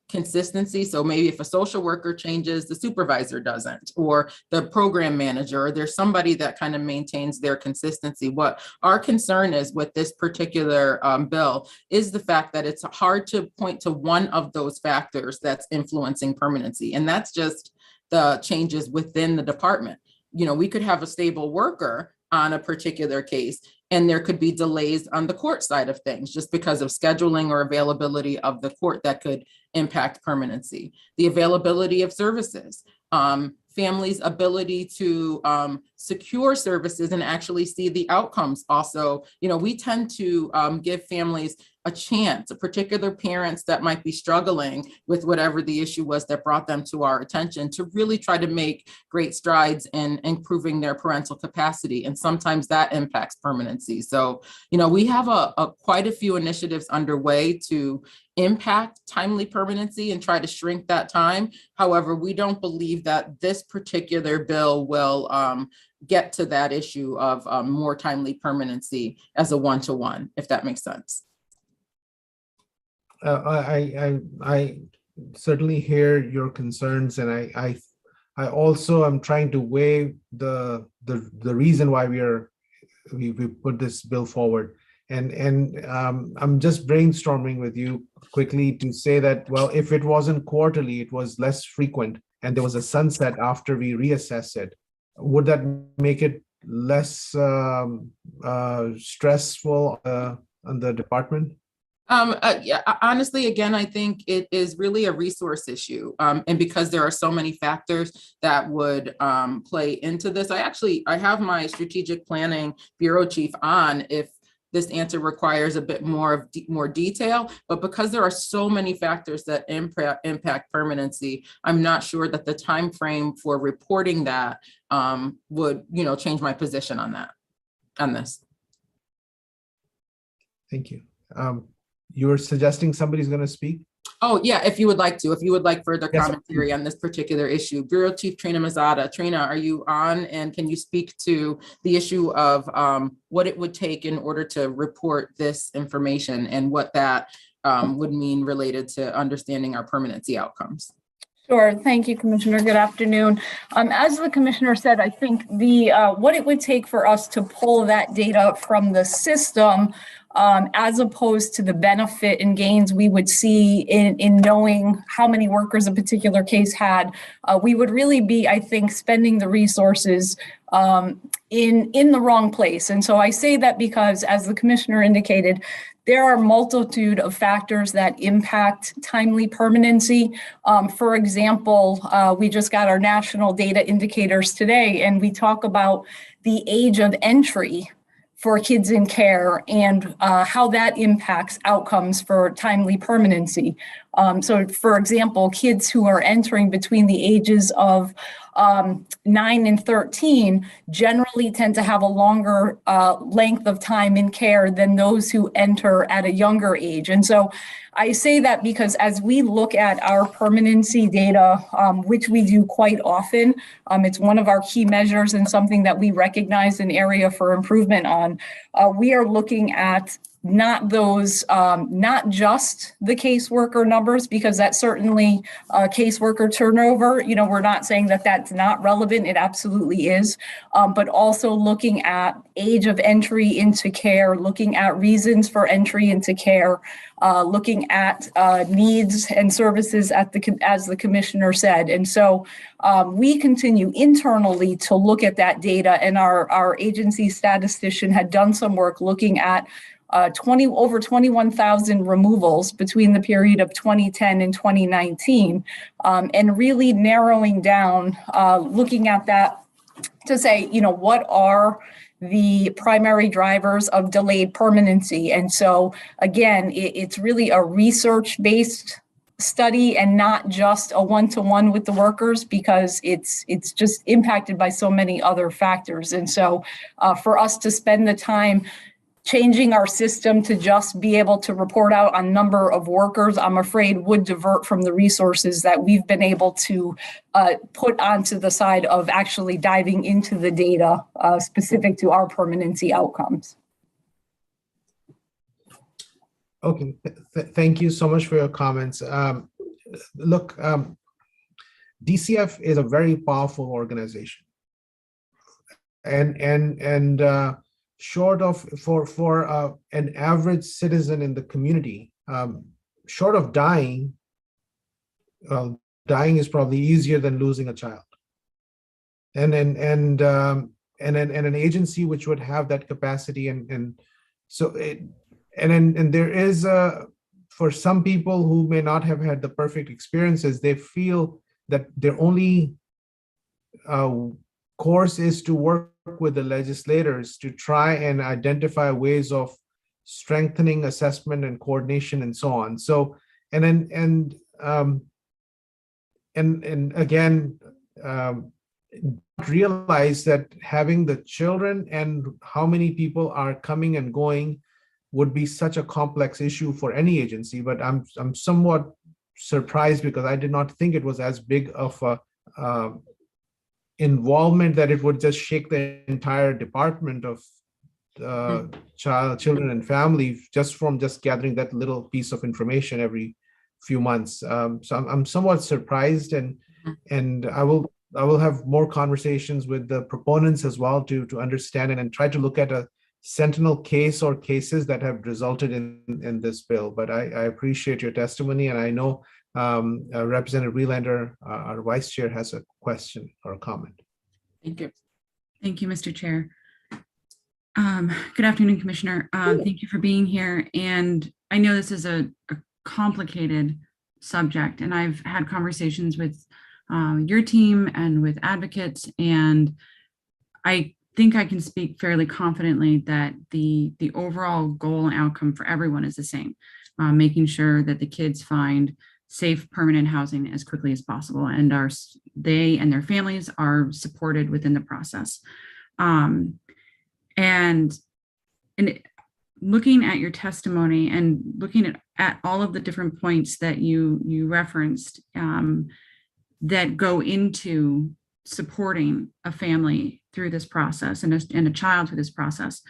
consistency. So maybe if a social worker changes, the supervisor doesn't, or the program manager, or there's somebody that kind of maintains their consistency. What our concern is with this particular bill is the fact that it's hard to point to one of those factors that's influencing permanency. And that's just the changes within the department. We could have a stable worker on a particular case, and there could be delays on the court side of things just because of scheduling or availability of the court that could impact permanency. The availability of services, families' ability to secure services and actually see the outcomes. Also, we tend to give families a chance, particular parents that might be struggling with whatever the issue was that brought them to our attention, to really try to make great strides in improving their parental capacity. And sometimes that impacts permanency. So, we have quite a few initiatives underway to impact timely permanency and try to shrink that time. However, we don't believe that this particular bill will get to that issue of more timely permanency as a one-to-one, if that makes sense. I certainly hear your concerns, and I also am trying to weigh the reason why we put this bill forward, and I'm just brainstorming with you quickly to say that, well, if it wasn't quarterly, it was less frequent, and there was a sunset after we reassess it, would that make it less stressful on the department? Yeah, honestly, again, I think it is really a resource issue. And because there are so many factors that would play into this, I have my strategic planning bureau chief on if this answer requires a bit more detail, but because there are so many factors that impact permanency, I'm not sure that the time frame for reporting that would, change my position on this. Thank you. You're suggesting somebody's going to speak? Oh, yeah, if you would like further commentary on this particular issue. Bureau Chief Trina Mazzata. Trina, are you on, and can you speak to the issue of what it would take in order to report this information and what that would mean related to understanding our permanency outcomes? Sure. Thank you, Commissioner. Good afternoon. As the Commissioner said, I think what it would take for us to pull that data from the system, as opposed to the benefit and gains we would see in knowing how many workers a particular case had, we would really be, I think, spending the resources in the wrong place. And so I say that because, as the Commissioner indicated, there are a multitude of factors that impact timely permanency. For example, we just got our national data indicators today, and we talk about the age of entry for kids in care and how that impacts outcomes for timely permanency. So for example, kids who are entering between the ages of 9 and 13 generally tend to have a longer length of time in care than those who enter at a younger age. And so I say that because as we look at our permanency data, which we do quite often, it's one of our key measures and something that we recognize an area for improvement on. We are looking at not just the caseworker numbers, because that's certainly caseworker turnover. We're not saying that that's not relevant. It absolutely is. But also looking at age of entry into care, looking at reasons for entry into care, looking at needs and services as the Commissioner said. And so we continue internally to look at that data, and our agency statistician had done some work looking at over 21,000 removals between the period of 2010 and 2019, and really narrowing down, looking at that to say, what are the primary drivers of delayed permanency. And so again, it's really a research-based study and not just a one-to-one with the workers, because it's just impacted by so many other factors. And so for us to spend the time changing our system to just be able to report out on number of workers, I'm afraid would divert from the resources that we've been able to put onto the side of actually diving into the data specific to our permanency outcomes. Okay, thank you so much for your comments. Look, DCF is a very powerful organization, and short of for an average citizen in the community, short of dying, dying is probably easier than losing a child, and an agency which would have that capacity, and so it. And there is for some people who may not have had the perfect experiences, they feel that their only course is to work with the legislators to try and identify ways of strengthening assessment and coordination and so on. So and again, realize that having the children and how many people are coming and going would be such a complex issue for any agency, but I'm somewhat surprised because I did not think it was as big of a involvement that it would just shake the entire department of children and family just from just gathering that little piece of information every few months. So I'm somewhat surprised, and I will have more conversations with the proponents as well to understand and try to look at a sentinel case or cases that have resulted in this bill. But I appreciate your testimony, and I know Representative Relander, our vice chair, has a question or a comment. Thank you. Thank you, Mr. Chair. Good afternoon, Commissioner. Thank you for being here. And I know this is a complicated subject, and I've had conversations with your team and with advocates, and I think I can speak fairly confidently that the overall goal and outcome for everyone is the same, making sure that the kids find safe, permanent housing as quickly as possible, and they and their families are supported within the process. And looking at your testimony and looking at all of the different points that you referenced that go into supporting a family through this process and a child through this process,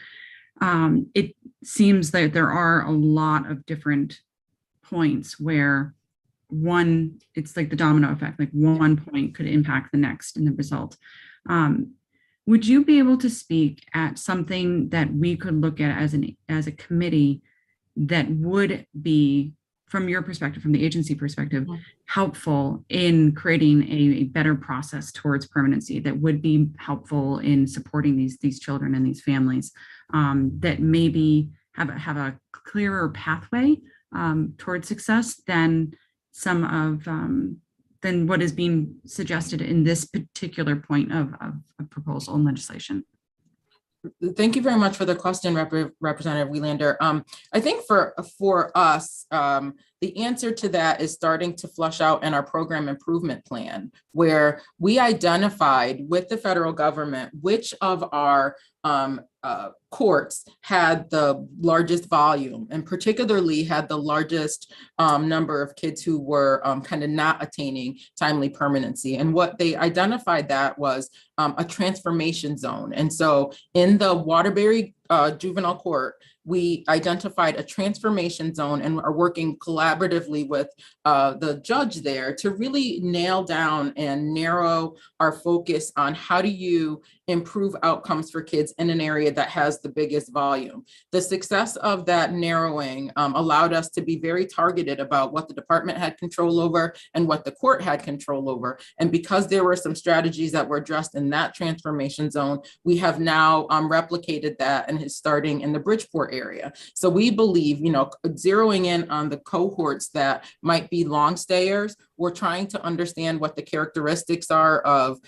it seems that there are a lot of different points where it's like the domino effect, like one point could impact the next in the result. Would you be able to speak at something that we could look at as a committee that would be, from your perspective, from the agency perspective, helpful in creating a better process towards permanency, that would be helpful in supporting these children and these families, that maybe have a clearer pathway towards success than than what is being suggested in this particular point of proposal and legislation? Thank you very much for the question, Representative Wielander. I think for us, the answer to that is starting to flush out in our program improvement plan, where we identified with the federal government which of our courts had the largest volume, and particularly had the largest number of kids who were kind of not attaining timely permanency. And what they identified that was a transformation zone. And so in the Waterbury Juvenile Court, we identified a transformation zone and are working collaboratively with the judge there to really nail down and narrow our focus on how do you improve outcomes for kids in an area that has the biggest volume. The success of that narrowing allowed us to be very targeted about what the department had control over and what the court had control over. And because there were some strategies that were addressed in that transformation zone, we have now replicated that and is starting in the Bridgeport area. So we believe, zeroing in on the cohorts that might be long stayers we're trying to understand what the characteristics are of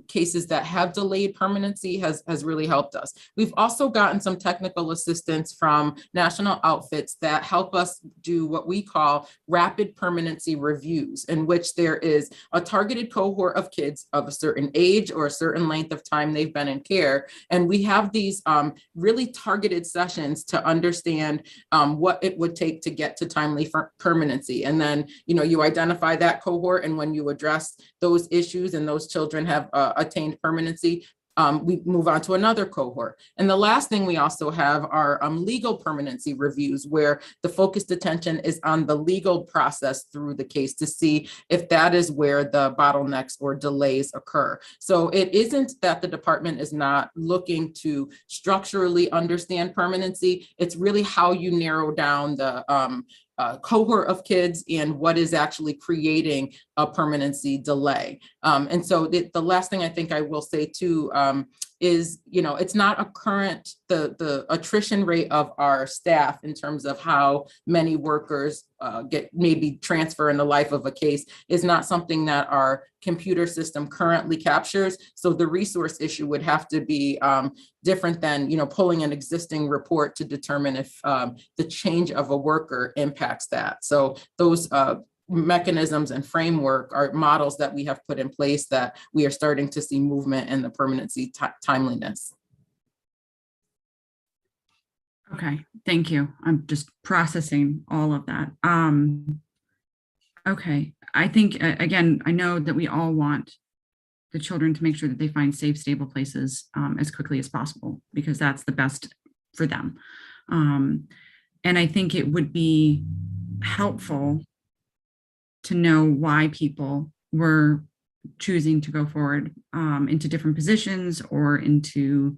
cases that have delayed permanency has really helped us. We've also gotten some technical assistance from national outfits that help us do what we call rapid permanency reviews, in which there is a targeted cohort of kids of a certain age or a certain length of time they've been in care. And we have these really targeted sessions to understand what it would take to get to timely permanency. And then, you identify that cohort, and when you address those issues and those children have attained permanency, we move on to another cohort. And the last thing we also have are legal permanency reviews, where the focused attention is on the legal process through the case to see if that is where the bottlenecks or delays occur. So it isn't that the department is not looking to structurally understand permanency. It's really how you narrow down the cohort of kids and what is actually creating a permanency delay. And so the last thing I think I will say too is, it's not a current, the attrition rate of our staff in terms of how many workers get maybe transfer in the life of a case is not something that our computer system currently captures. So the resource issue would have to be different than, pulling an existing report to determine if the change of a worker impacts that. So those mechanisms and framework are models that we have put in place that we are starting to see movement in the permanency timeliness. Okay, thank you. I'm just processing all of that. Okay, I think, again, I know that we all want the children to make sure that they find safe, stable places as quickly as possible, because that's the best for them. And I think it would be helpful to know why people were choosing to go forward into different positions or into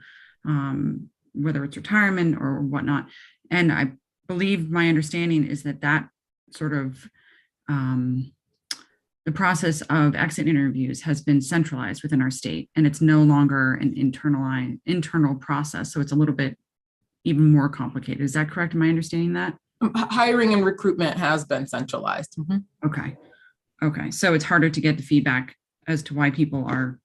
whether it's retirement or whatnot. And I believe my understanding is that that sort of the process of exit interviews has been centralized within our state, and it's no longer an internal process. So it's a little bit even more complicated. Is that correct? Am I understanding that? Hiring and recruitment has been centralized. Okay. Okay. So it's harder to get the feedback as to why people are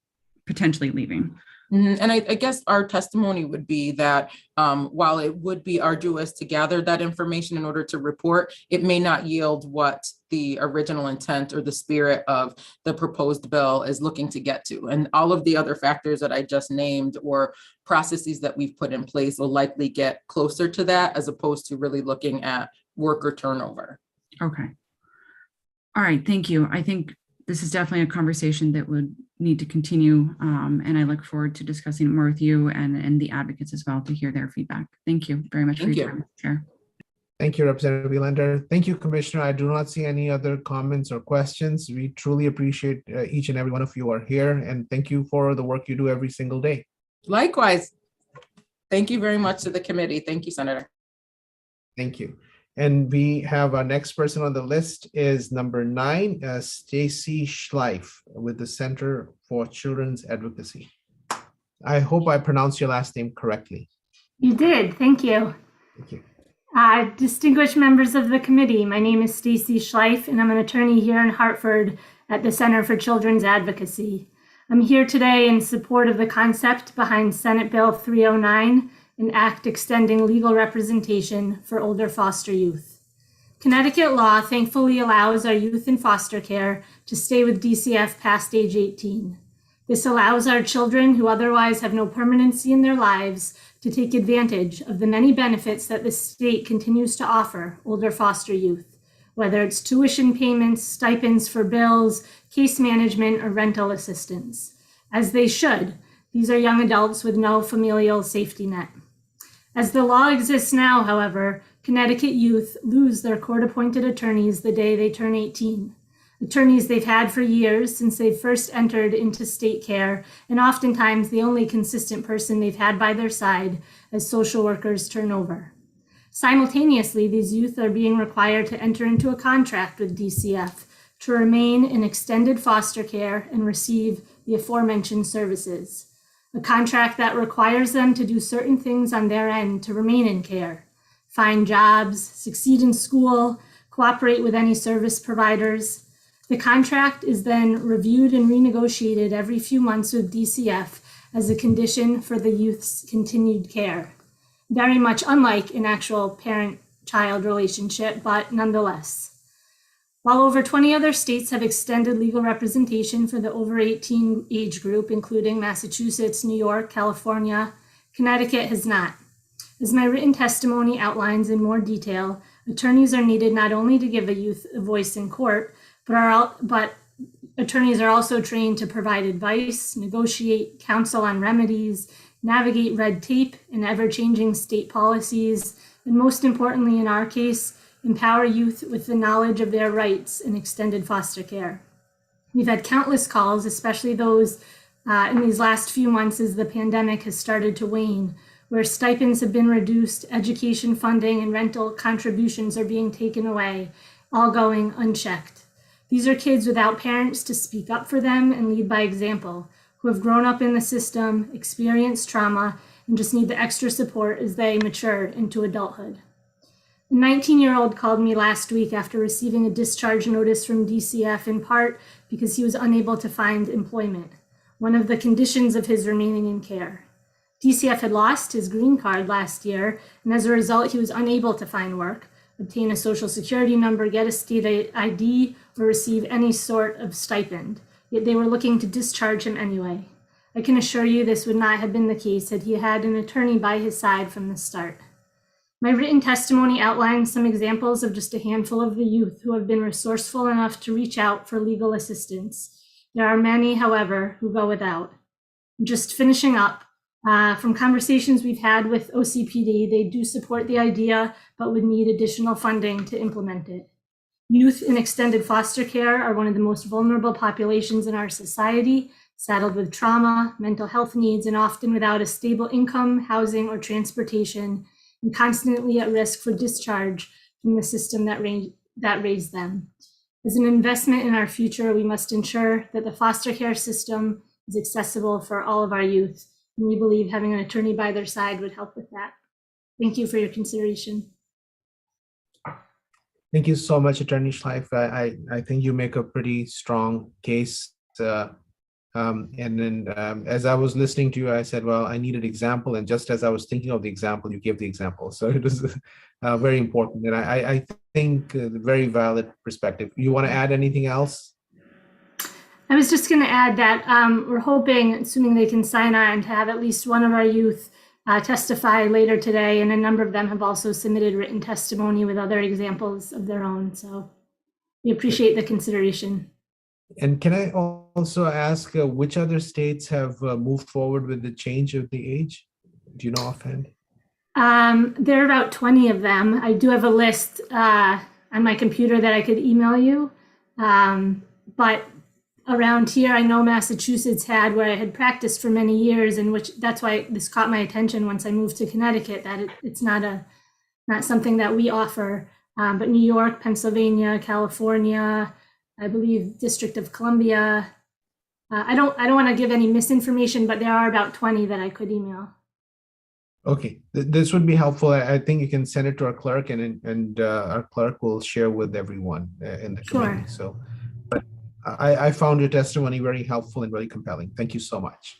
potentially leaving. And I guess our testimony would be that while it would be arduous to gather that information in order to report, it may not yield what the original intent or the spirit of the proposed bill is looking to get to. And all of the other factors that I just named or processes that we've put in place will likely get closer to that, as opposed to really looking at worker turnover. Okay. All right. Thank you. I think this is definitely a conversation that would need to continue. And I look forward to discussing it more with you and the advocates as well to hear their feedback. Thank you very much for your time, Chair. Thank you, Representative Wielander. Thank you, Commissioner. I do not see any other comments or questions. We truly appreciate each and every one of you are here, and thank you for the work you do every single day. Likewise. Thank you very much to the committee. Thank you, Senator. Thank you. And we have our next person on the list is number 9, Stacy Schleife with the Center for Children's Advocacy. I hope I pronounced your last name correctly. You did. Thank you. Thank you. Distinguished members of the committee, my name is Stacy Schleife, and I'm an attorney here in Hartford at the Center for Children's Advocacy. I'm here today in support of the concept behind Senate Bill 309, an act extending legal representation for older foster youth. Connecticut law thankfully allows our youth in foster care to stay with DCF past age 18. This allows our children who otherwise have no permanency in their lives to take advantage of the many benefits that the state continues to offer older foster youth, whether it's tuition payments, stipends for bills, case management, or rental assistance. As they should, these are young adults with no familial safety net. As the law exists now, however, Connecticut youth lose their court-appointed attorneys the day they turn 18. Attorneys they've had for years since they first entered into state care, and oftentimes the only consistent person they've had by their side as social workers turn over. Simultaneously, these youth are being required to enter into a contract with DCF to remain in extended foster care and receive the aforementioned services. A contract that requires them to do certain things on their end to remain in care, find jobs, succeed in school, cooperate with any service providers. The contract is then reviewed and renegotiated every few months with DCF as a condition for the youth's continued care. Very much unlike an actual parent-child relationship, but nonetheless. While over 20 other states have extended legal representation for the over 18 age group, including Massachusetts, New York, California, Connecticut has not. As my written testimony outlines in more detail, attorneys are needed not only to give a youth a voice in court, but attorneys are also trained to provide advice, negotiate, counsel on remedies, navigate red tape and ever-changing state policies, and most importantly in our case, empower youth with the knowledge of their rights in extended foster care. We've had countless calls, especially those in these last few months as the pandemic has started to wane, where stipends have been reduced, education funding and rental contributions are being taken away, all going unchecked. These are kids without parents to speak up for them and lead by example, who have grown up in the system, experienced trauma, and just need the extra support as they mature into adulthood. A 19-year-old called me last week after receiving a discharge notice from DCF in part because he was unable to find employment, one of the conditions of his remaining in care. DCF had lost his green card last year, and as a result, he was unable to find work, obtain a social security number, get a state ID, or receive any sort of stipend. Yet they were looking to discharge him anyway. I can assure you this would not have been the case had he had an attorney by his side from the start. My written testimony outlines some examples of just a handful of the youth who have been resourceful enough to reach out for legal assistance. There are many, however, who go without. Just finishing up, from conversations we've had with OCPD, they do support the idea, but would need additional funding to implement it. Youth in extended foster care are one of the most vulnerable populations in our society, saddled with trauma, mental health needs, and often without a stable income, housing, or transportation, and constantly at risk for discharge from the system that raised them. As an investment in our future, we must ensure that the foster care system is accessible for all of our youth, and we believe having an attorney by their side would help with that. Thank you for your consideration. Thank you so much, Attorney Schleife. I think you make a pretty strong case. And then as I was listening to you, I said, well, I need an example. And just as I was thinking of the example, you gave the example. So it was very important. And I think very valid perspective. You want to add anything else? I was just going to add that we're hoping, assuming they can sign on, to have at least one of our youth testify later today. And a number of them have also submitted written testimony with other examples of their own. So we appreciate the consideration. And can I also ask which other states have moved forward with the change of the age? Do you know offhand? There are about 20 of them. I do have a list on my computer that I could email you. But around here, I know Massachusetts had, where I had practiced for many years, and which that's why this caught my attention once I moved to Connecticut, that it's not something that we offer. But New York, Pennsylvania, California, I believe District of Columbia. I don't want to give any misinformation, but there are about 20 that I could email. Okay, this would be helpful. I think you can send it to our clerk, and our clerk will share with everyone in the community. So, but I found your testimony very helpful and very compelling. Thank you so much.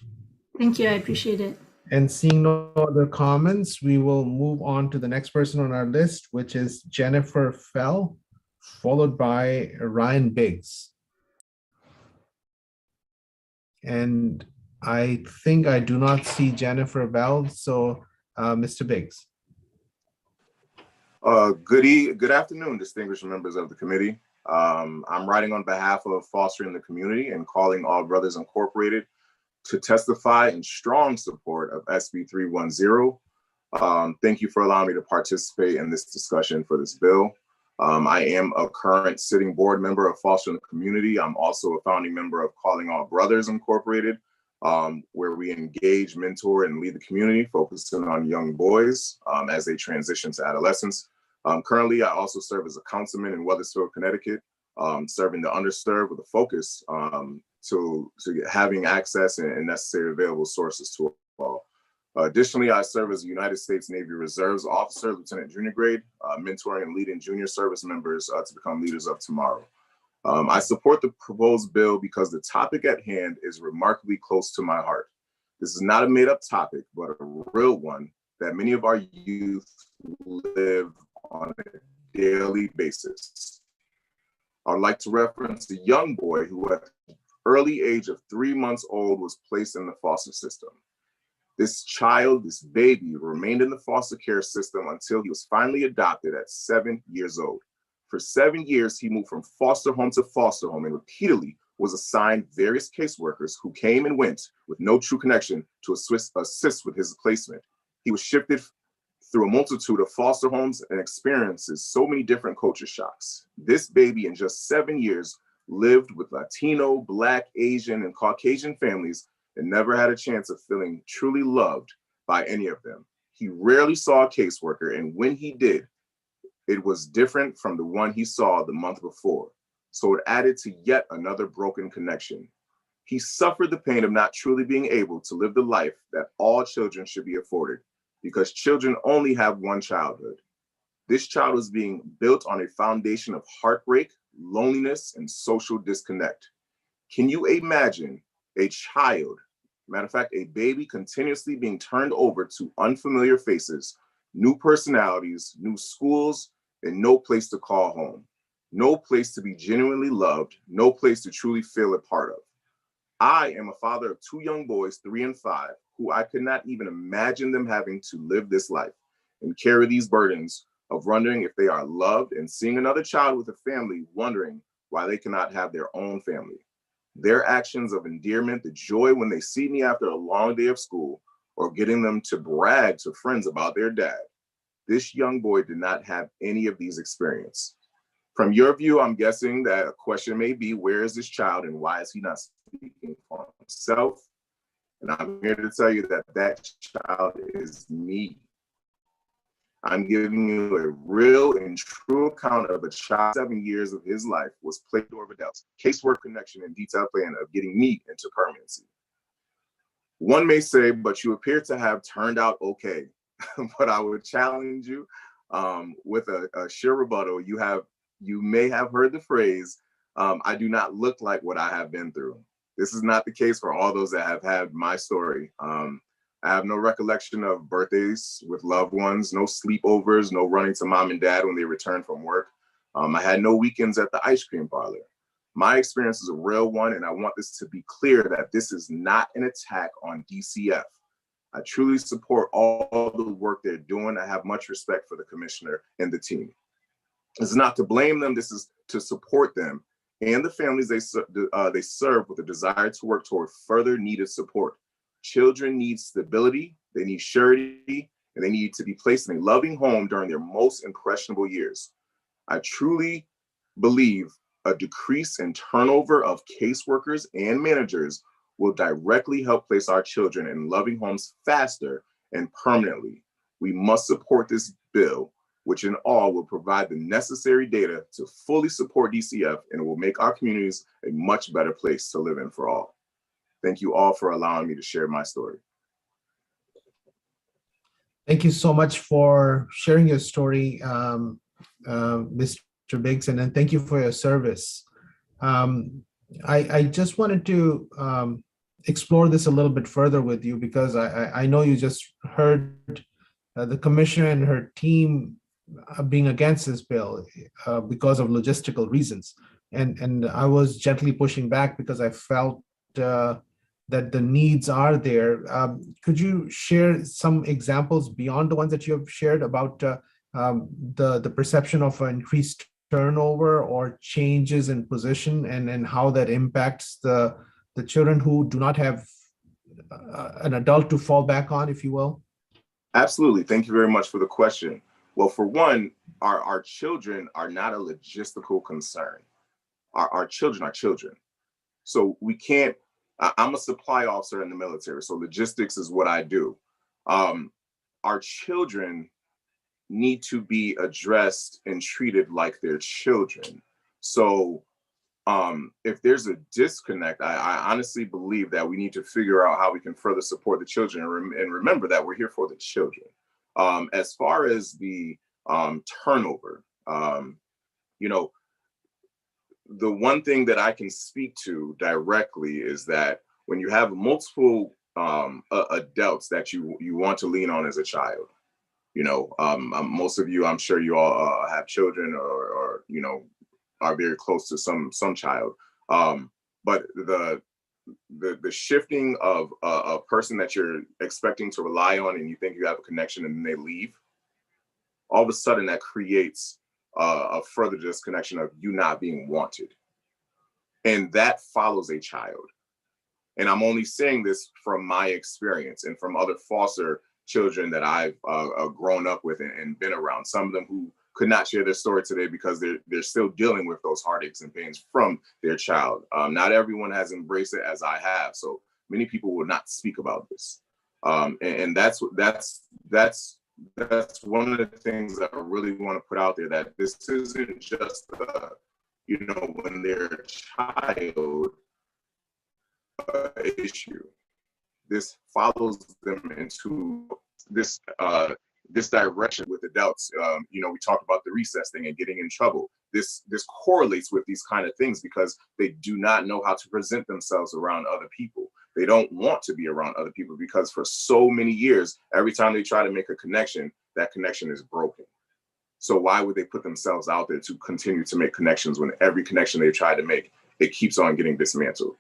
Thank you. I appreciate it. And seeing no other comments, we will move on to the next person on our list, which is Jennifer Fell, followed by Ryan Biggs. And I think I do not see Jennifer Bell, so Mr. Biggs. Good afternoon, distinguished members of the committee. I'm writing on behalf of Fostering the Community and Calling All Brothers Incorporated to testify in strong support of SB 310. Thank you for allowing me to participate in this discussion for this bill. I am a current sitting board member of Fostering the Community. I'm also a founding member of Calling All Brothers Incorporated, where we engage, mentor, and lead the community, focusing on young boys as they transition to adolescence. Currently, I also serve as a councilman in Weathersfield, Connecticut, serving the underserved with a focus to having access and necessary available sources to all. Additionally, I serve as a United States Navy Reserves officer, lieutenant junior grade, mentoring and leading junior service members to become leaders of tomorrow. I support the proposed bill because the topic at hand is remarkably close to my heart. This is not a made-up topic, but a real one that many of our youth live on a daily basis. I would like to reference a young boy who at the early age of 3 months old was placed in the foster system. This child, this baby, remained in the foster care system until he was finally adopted at 7 years old. For 7 years, he moved from foster home to foster home and repeatedly was assigned various caseworkers who came and went with no true connection to assist with his placement. He was shifted through a multitude of foster homes and experiences so many different culture shocks. This baby in just 7 years lived with Latino, Black, Asian, and Caucasian families and never had a chance of feeling truly loved by any of them. He rarely saw a caseworker, and when he did, it was different from the one he saw the month before. So it added to yet another broken connection. He suffered the pain of not truly being able to live the life that all children should be afforded, because children only have one childhood. This child was being built on a foundation of heartbreak, loneliness, and social disconnect. Can you imagine a child, matter of fact, a baby continuously being turned over to unfamiliar faces, new personalities, new schools, and no place to call home, no place to be genuinely loved, no place to truly feel a part of? I am a father of 2 young boys, 3 and 5, who I could not even imagine them having to live this life and carry these burdens of wondering if they are loved and seeing another child with a family wondering why they cannot have their own family. Their actions of endearment, the joy when they see me after a long day of school, or getting them to brag to friends about their dad. This young boy did not have any of these experiences. From your view, I'm guessing that a question may be, where is this child and why is he not speaking for himself? And I'm here to tell you that that child is me. I'm giving you a real and true account of a child 7 years of his life was played over doubts, casework connection, and detailed plan of getting me into permanency. One may say, but you appear to have turned out okay. But I would challenge you with a sheer rebuttal. You may have heard the phrase, I do not look like what I have been through. This is not the case for all those that have had my story. I have no recollection of birthdays with loved ones, no sleepovers, no running to mom and dad when they returned from work. I had no weekends at the ice cream parlor. My experience is a real one, and I want this to be clear that this is not an attack on DCF. I truly support all the work they're doing. I have much respect for the commissioner and the team. This is not to blame them. This is to support them and the families they serve with a desire to work toward further needed support. Children need stability, they need surety, and they need to be placed in a loving home during their most impressionable years. I truly believe a decrease in turnover of caseworkers and managers will directly help place our children in loving homes faster and permanently. We must support this bill, which in all will provide the necessary data to fully support DCF and will make our communities a much better place to live in for all. Thank you all for allowing me to share my story. Thank you so much for sharing your story, Mr. Biggs, and then thank you for your service. I just wanted to explore this a little bit further with you because I know you just heard the commissioner and her team being against this bill because of logistical reasons. And I was gently pushing back because I felt that the needs are there. Could you share some examples beyond the ones that you have shared about the perception of increased turnover or changes in position and how that impacts the children who do not have an adult to fall back on, if you will? Absolutely. Thank you very much for the question. Well, for one, our children are not a logistical concern. Our children are children. So we can't, I'm a supply officer in the military, so logistics is what I do. Our children need to be addressed and treated like they're children. So if there's a disconnect, I honestly believe that we need to figure out how we can further support the children and remember that we're here for the children. As far as the turnover, the one thing that I can speak to directly is that when you have multiple adults that you want to lean on as a child, you know, most of you, I'm sure you all have children or you know, are very close to some child. But the shifting of a person that you're expecting to rely on and you think you have a connection and then they leave, all of a sudden that creates a further disconnection of you not being wanted. And that follows a child. And I'm only saying this from my experience and from other foster children that I've grown up with and been around. Some of them who could not share their story today because they're still dealing with those heartaches and pains from their child. Not everyone has embraced it as I have. So many people will not speak about this. And that's one of the things that I really want to put out there, that this isn't just, you know, when they're a child issue. This follows them into this direction with adults. You know, we talk about the recess thing and getting in trouble. This correlates with these kind of things because they do not know how to present themselves around other people. They don't want to be around other people because for so many years, every time they try to make a connection, that connection is broken. So why would they put themselves out there to continue to make connections when every connection they try to make, it keeps on getting dismantled?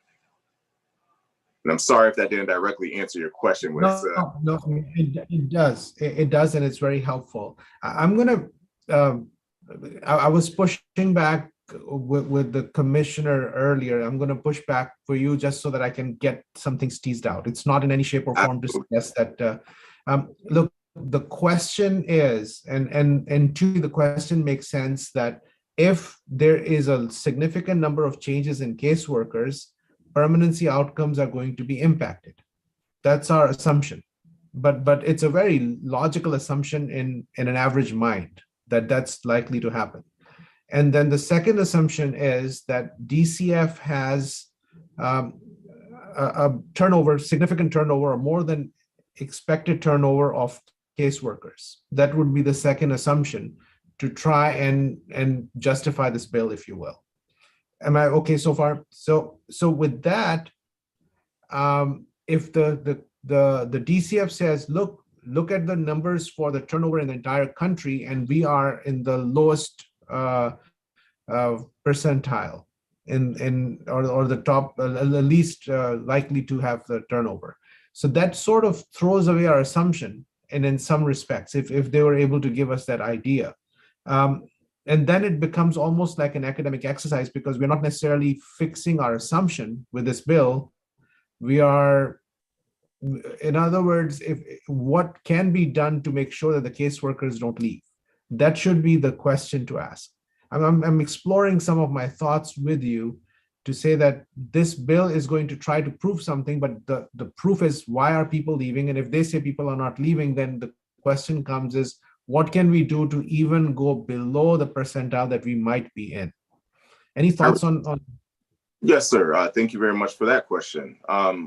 And I'm sorry if that didn't directly answer your question. No, it does. It does, and it's very helpful. I'm gonna. I was pushing back with the commissioner earlier. I'm gonna push back for you just so that I can get some things teased out. It's not in any shape or form to suggest that. Look, the question is, and to the question makes sense that if there is a significant number of changes in caseworkers, permanency outcomes are going to be impacted. That's our assumption, but it's a very logical assumption in an average mind that that's likely to happen. And then the second assumption is that DCF has a turnover, significant turnover, or more than expected turnover of caseworkers. That would be the second assumption to try and justify this bill, if you will. Am I okay so far? So with that, if the DCF says, look at the numbers for the turnover in the entire country, and we are in the lowest percentile or the top, the least likely to have the turnover. So that sort of throws away our assumption, and in some respects, if they were able to give us that idea. And then it becomes almost like an academic exercise because we're not necessarily fixing our assumption with this bill. We are, in other words, what can be done to make sure that the caseworkers don't leave? That should be the question to ask. I'm exploring some of my thoughts with you to say that this bill is going to try to prove something, but the proof is, why are people leaving? And if they say people are not leaving, then the question comes is, what can we do to even go below the percentile that we might be in? Any thoughts on? Yes, sir. Thank you very much for that question.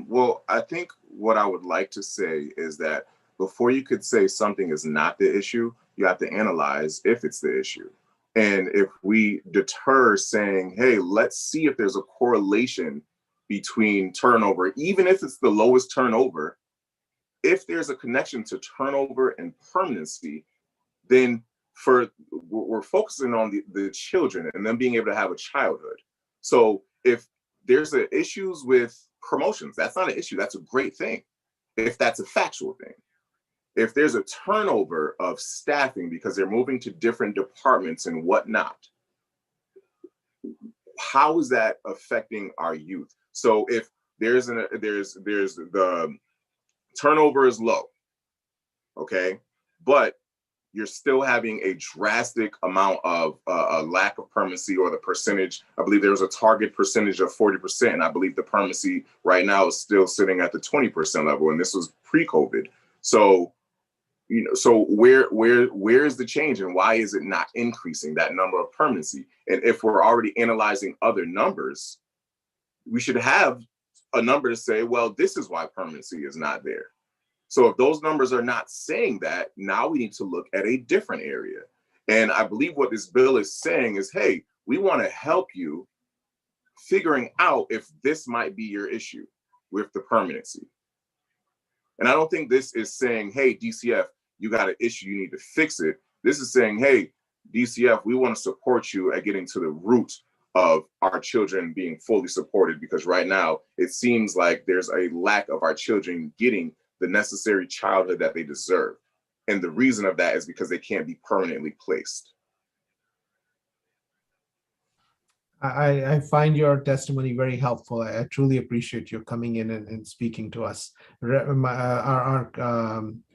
Well, I think what I would like to say is that before you could say something is not the issue, you have to analyze if it's the issue. And if we deter saying, hey, let's see if there's a correlation between turnover, even if it's the lowest turnover, if there's a connection to turnover and permanency, then we're focusing on the children and them being able to have a childhood. So if there's issues with promotions, that's not an issue. That's a great thing if that's a factual thing. If there's a turnover of staffing because they're moving to different departments and whatnot, how is that affecting our youth? So if there's the turnover is low, okay, but you're still having a drastic amount of a lack of permanency, or the percentage. I believe there was a target percentage of 40%. And I believe the permanency right now is still sitting at the 20% level. And this was pre-COVID. So, you know, so where is the change, and why is it not increasing that number of permanency? And if we're already analyzing other numbers, we should have a number to say, well, this is why permanency is not there. So if those numbers are not saying that, now we need to look at a different area. And I believe what this bill is saying is, hey, we want to help you figuring out if this might be your issue with the permanency. And I don't think this is saying, hey, DCF, you got an issue, you need to fix it. This is saying, hey, DCF, we want to support you at getting to the root of our children being fully supported, because right now it seems like there's a lack of our children getting the necessary childhood that they deserve. And the reason of that is because they can't be permanently placed. I find your testimony very helpful. I truly appreciate you coming in and speaking to us. Our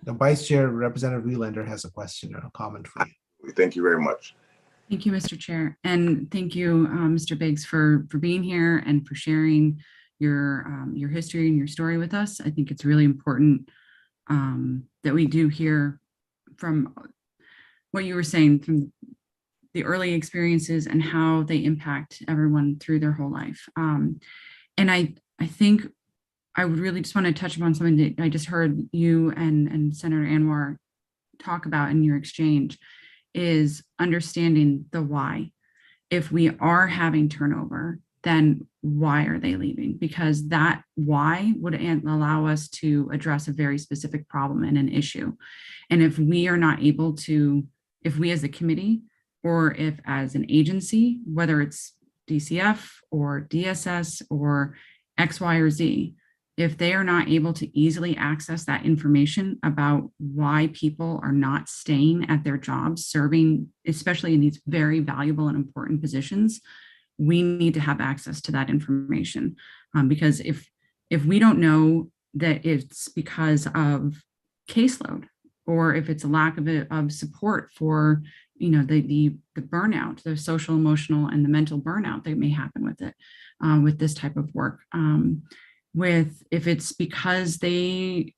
Vice Chair, Representative Wieland, has a question or a comment for you. Thank you very much. Thank you, Mr. Chair. And thank you, Mr. Biggs, for being here and for sharing your history and your story with us. I think it's really important that we do hear from what you were saying, from the early experiences and how they impact everyone through their whole life. And I think I would really just want to touch upon something that I just heard you and Senator Anwar talk about in your exchange, is understanding the why. If we are having turnover, then why are they leaving? Because that why would allow us to address a very specific problem and an issue. And if we are not able to, if we as a committee, or if as an agency, whether it's DCF or DSS or X, Y, or Z, if they are not able to easily access that information about why people are not staying at their jobs, serving, especially in these very valuable and important positions, we need to have access to that information. Because if we don't know that it's because of caseload, or if it's a lack of support for the burnout, the social, emotional, and the mental burnout that may happen with it, with this type of work. If it's because I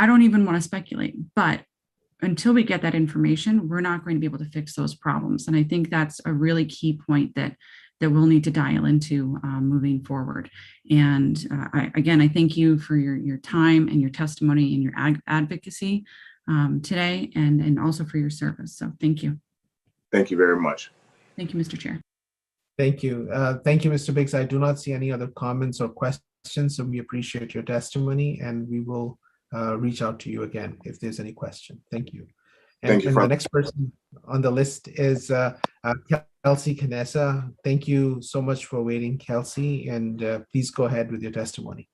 don't even want to speculate, but until we get that information, we're not going to be able to fix those problems. And I think that's a really key point that we'll need to dial into moving forward. And I thank you for your time and your testimony and your advocacy today, and also for your service. So thank you. Thank you very much. Thank you, Mr. Chair. Thank you. Thank you, Mr. Biggs. I do not see any other comments or questions, so we appreciate your testimony, and we will reach out to you again if there's any question. Thank you. And the next person on the list is Kelsey Canessa. Thank you so much for waiting, Kelsey, and please go ahead with your testimony.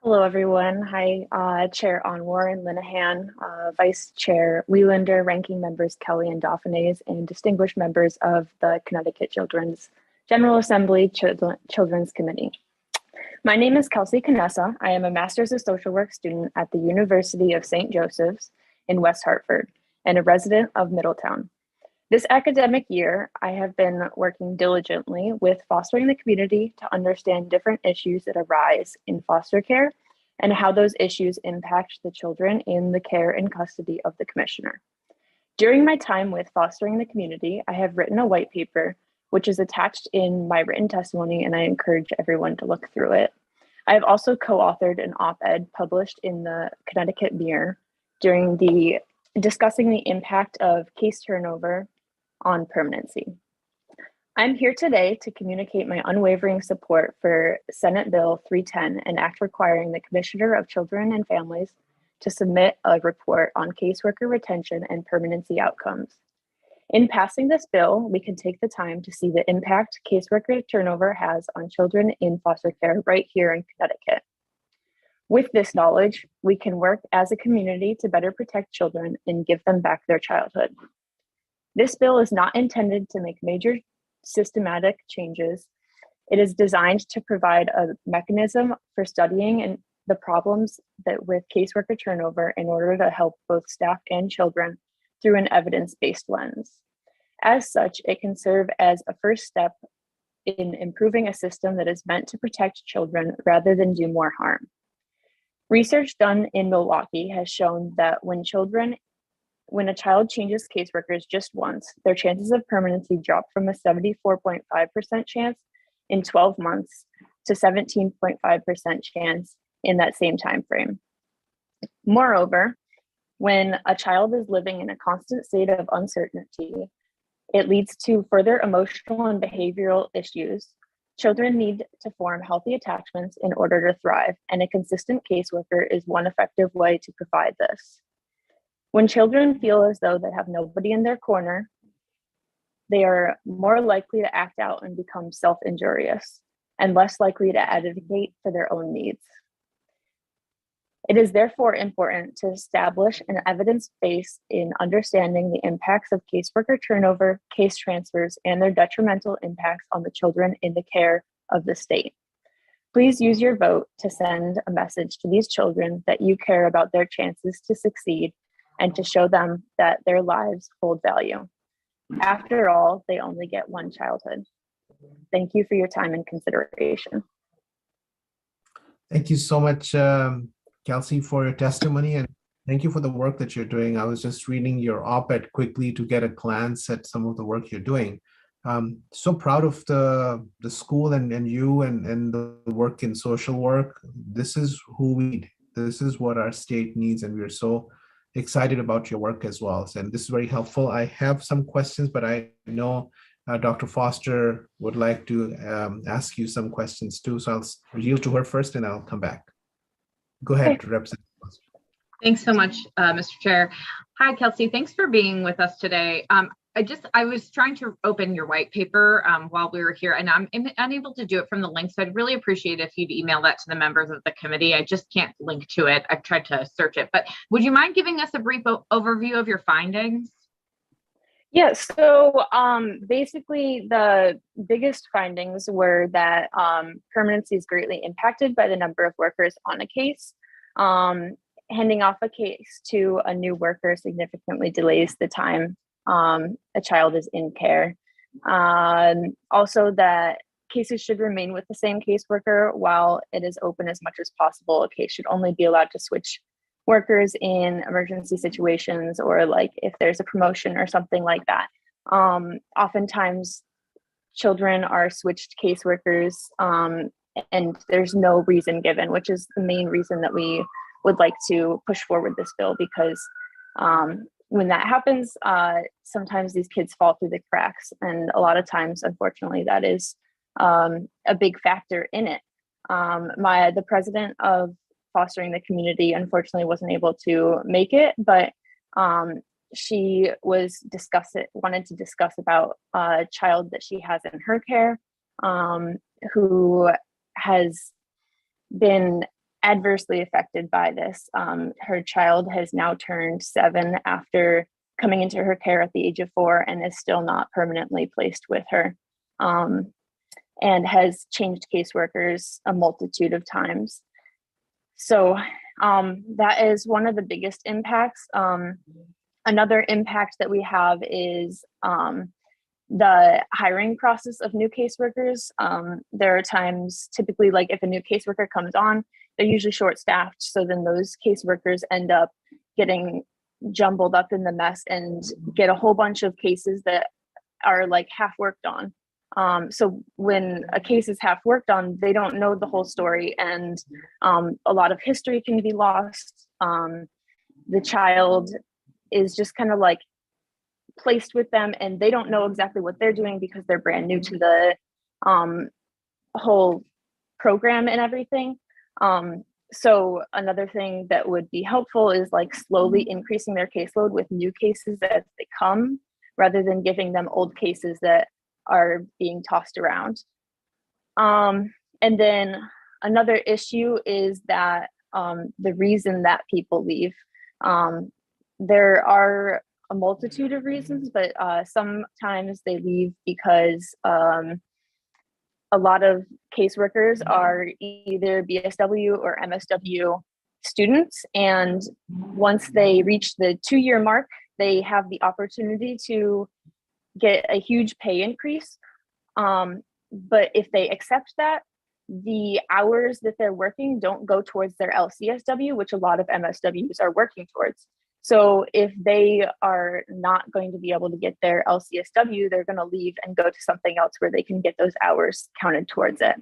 Hello, everyone. Hi, Chair Anwar and Linehan, Vice Chair Wielander, ranking members Kelly and Dauphinais, and distinguished members of the Connecticut Children's General Assembly Children's Committee. My name is Kelsey Canessa. I am a Master's of Social Work student at the University of St. Joseph's in West Hartford and a resident of Middletown. This academic year, I have been working diligently with fostering the community to understand different issues that arise in foster care and how those issues impact the children in the care and custody of the commissioner. During my time with fostering the community, I have written a white paper, which is attached in my written testimony, and I encourage everyone to look through it. I have also co-authored an op-ed published in the Connecticut Mirror discussing the impact of case turnover on permanency. I'm here today to communicate my unwavering support for Senate Bill 310, an act requiring the Commissioner of Children and Families to submit a report on caseworker retention and permanency outcomes. In passing this bill, we can take the time to see the impact caseworker turnover has on children in foster care right here in Connecticut. With this knowledge, we can work as a community to better protect children and give them back their childhood. This bill is not intended to make major systematic changes. It is designed to provide a mechanism for studying and the problems that with caseworker turnover in order to help both staff and children through an evidence-based lens. As such, it can serve as a first step in improving a system that is meant to protect children rather than do more harm. Research done in Milwaukee has shown that when a child changes caseworkers just once, their chances of permanency drop from a 74.5% chance in 12 months to 17.5% chance in that same time frame. Moreover, when a child is living in a constant state of uncertainty, It leads to further emotional and behavioral issues. Children need to form healthy attachments in order to thrive, and a consistent caseworker is one effective way to provide this. When children feel as though they have nobody in their corner, they are more likely to act out and become self-injurious, and less likely to advocate for their own needs. It is therefore important to establish an evidence base in understanding the impacts of caseworker turnover, case transfers, and their detrimental impacts on the children in the care of the state. Please use your vote to send a message to these children that you care about their chances to succeed and to show them that their lives hold value. After all, they only get one childhood. Thank you for your time and consideration. Thank you so much, Kelsey, for your testimony, and thank you for the work that you're doing. I was just reading your op-ed quickly to get a glance at some of the work you're doing. So proud of the school and you and the work in social work. This is who we need. This is what our state needs, and we're so excited about your work as well. And this is very helpful. I have some questions, but I know Dr. Foster would like to ask you some questions too. So I'll yield to her first and I'll come back. Go ahead, Okay. Representative Foster. Thanks so much, Mr. Chair. Hi, Kelsey. Thanks for being with us today. I was trying to open your white paper while we were here, and I'm unable to do it from the link. So I'd really appreciate if you'd email that to the members of the committee. I just can't link to it. I've tried to search it, but would you mind giving us a brief overview of your findings? Yeah, so basically the biggest findings were that permanency is greatly impacted by the number of workers on a case. Handing off a case to a new worker significantly delays the time a child is in care. Also that cases should remain with the same caseworker while it is open as much as possible. A case should only be allowed to switch workers in emergency situations, or like if there's a promotion or something like that. Oftentimes children are switched caseworkers and there's no reason given, which is the main reason that we would like to push forward this bill, because when that happens, sometimes these kids fall through the cracks, and a lot of times, unfortunately, that is a big factor in it. The president of Fostering the Community unfortunately wasn't able to make it, but she wanted to discuss about a child that she has in her care who has been adversely affected by this. Her child has now turned 7 after coming into her care at the age of 4 and is still not permanently placed with her, and has changed caseworkers a multitude of times. So that is one of the biggest impacts. Another impact that we have is the hiring process of new caseworkers. There are times, typically, like if a new caseworker comes on, they're usually short-staffed. So then those caseworkers end up getting jumbled up in the mess and get a whole bunch of cases that are like half worked on. So when a case is half worked on, they don't know the whole story, and a lot of history can be lost. The child is just kind of like placed with them, and they don't know exactly what they're doing because they're brand new to the whole program and everything. So another thing that would be helpful is like slowly increasing their caseload with new cases as they come, rather than giving them old cases that are being tossed around. And then another issue is that the reason that people leave, there are a multitude of reasons, but sometimes they leave because a lot of caseworkers are either BSW or MSW students, and once they reach the 2-year mark, they have the opportunity to get a huge pay increase. But if they accept that, the hours that they're working don't go towards their LCSW, which a lot of MSWs are working towards. So if they are not going to be able to get their LCSW, they're going to leave and go to something else where they can get those hours counted towards it.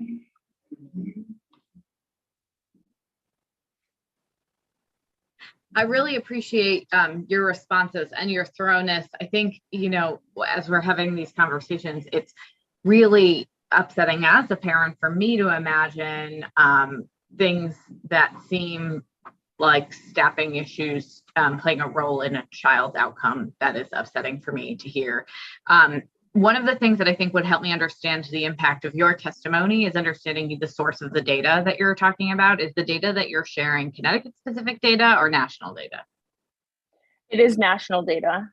I really appreciate your responses and your thoroughness. I think, as we're having these conversations, it's really upsetting as a parent for me to imagine things that seem like staffing issues playing a role in a child's outcome. That is upsetting for me to hear. One of the things that I think would help me understand the impact of your testimony is understanding the source of the data that you're talking about. Is the data that you're sharing Connecticut specific data or national data? It is national data.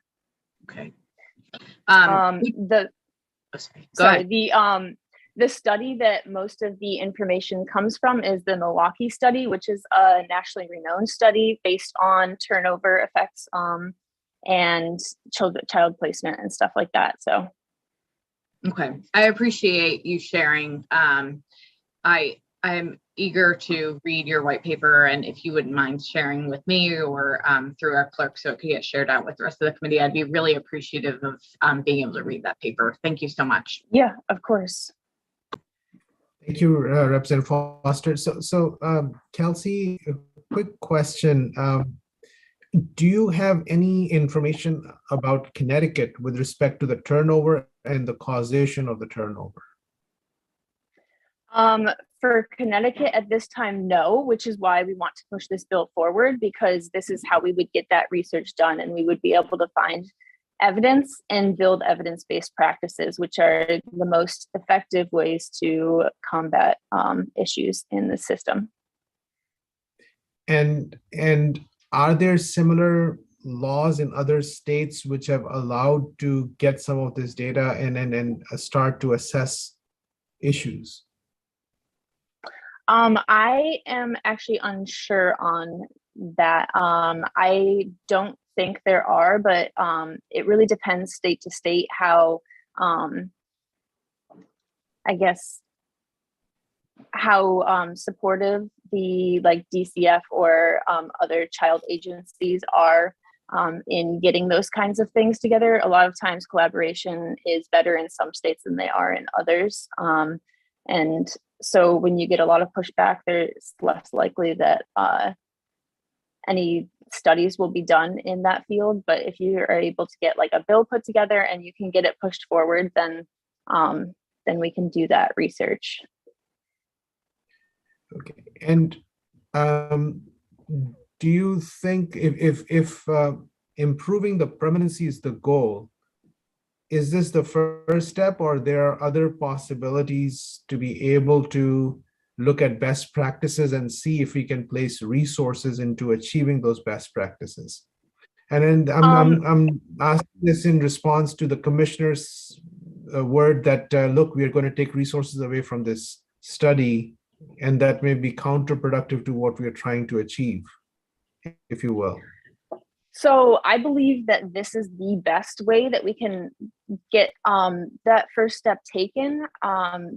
Okay. The study that most of the information comes from is the Milwaukee study, which is a nationally renowned study based on turnover effects and child placement and stuff like that. So. Okay, I appreciate you sharing. I'm eager to read your white paper, and if you wouldn't mind sharing with me or through our clerk so it could get shared out with the rest of the committee, I'd be really appreciative of being able to read that paper. Thank you so much. Yeah, of course. Thank you, Representative Foster. So Kelsey, a quick question. Do you have any information about Connecticut with respect to the turnover and the causation of the turnover? For Connecticut at this time, no, which is why we want to push this bill forward, because this is how we would get that research done, and we would be able to find evidence and build evidence-based practices, which are the most effective ways to combat issues in the system. And are there similar laws in other states which have allowed to get some of this data and start to assess issues? I am actually unsure on that. I don't think there are, but it really depends state to state how, I guess, how supportive the DCF or other child agencies are in getting those kinds of things together. A lot of times collaboration is better in some states than they are in others. And so when you get a lot of pushback, there's less likely that any studies will be done in that field. But if you are able to get a bill put together and you can get it pushed forward, then we can do that research. Okay. And do you think if improving the permanency is the goal, is this the first step, or there are other possibilities to be able to look at best practices and see if we can place resources into achieving those best practices? And then I'm asking this in response to the commissioner's word that, look, we are going to take resources away from this study, and that may be counterproductive to what we are trying to achieve, if you will. So I believe that this is the best way that we can get that first step taken,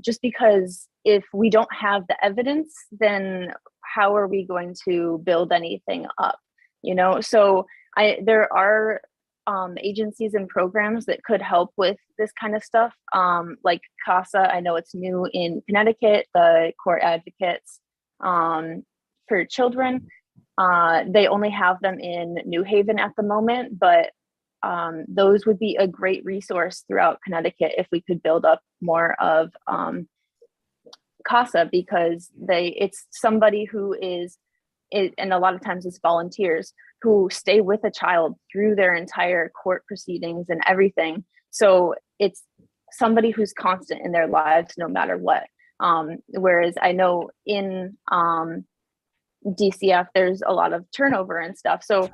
just because if we don't have the evidence, then how are we going to build anything up? So there are agencies and programs that could help with this kind of stuff, like CASA. I know it's new in Connecticut, the court advocates for children. They only have them in New Haven at the moment, but those would be a great resource throughout Connecticut if we could build up more of CASA, because it's somebody who is, and a lot of times it's volunteers who stay with a child through their entire court proceedings and everything. So it's somebody who's constant in their lives no matter what. Whereas I know in DCF, there's a lot of turnover and stuff. So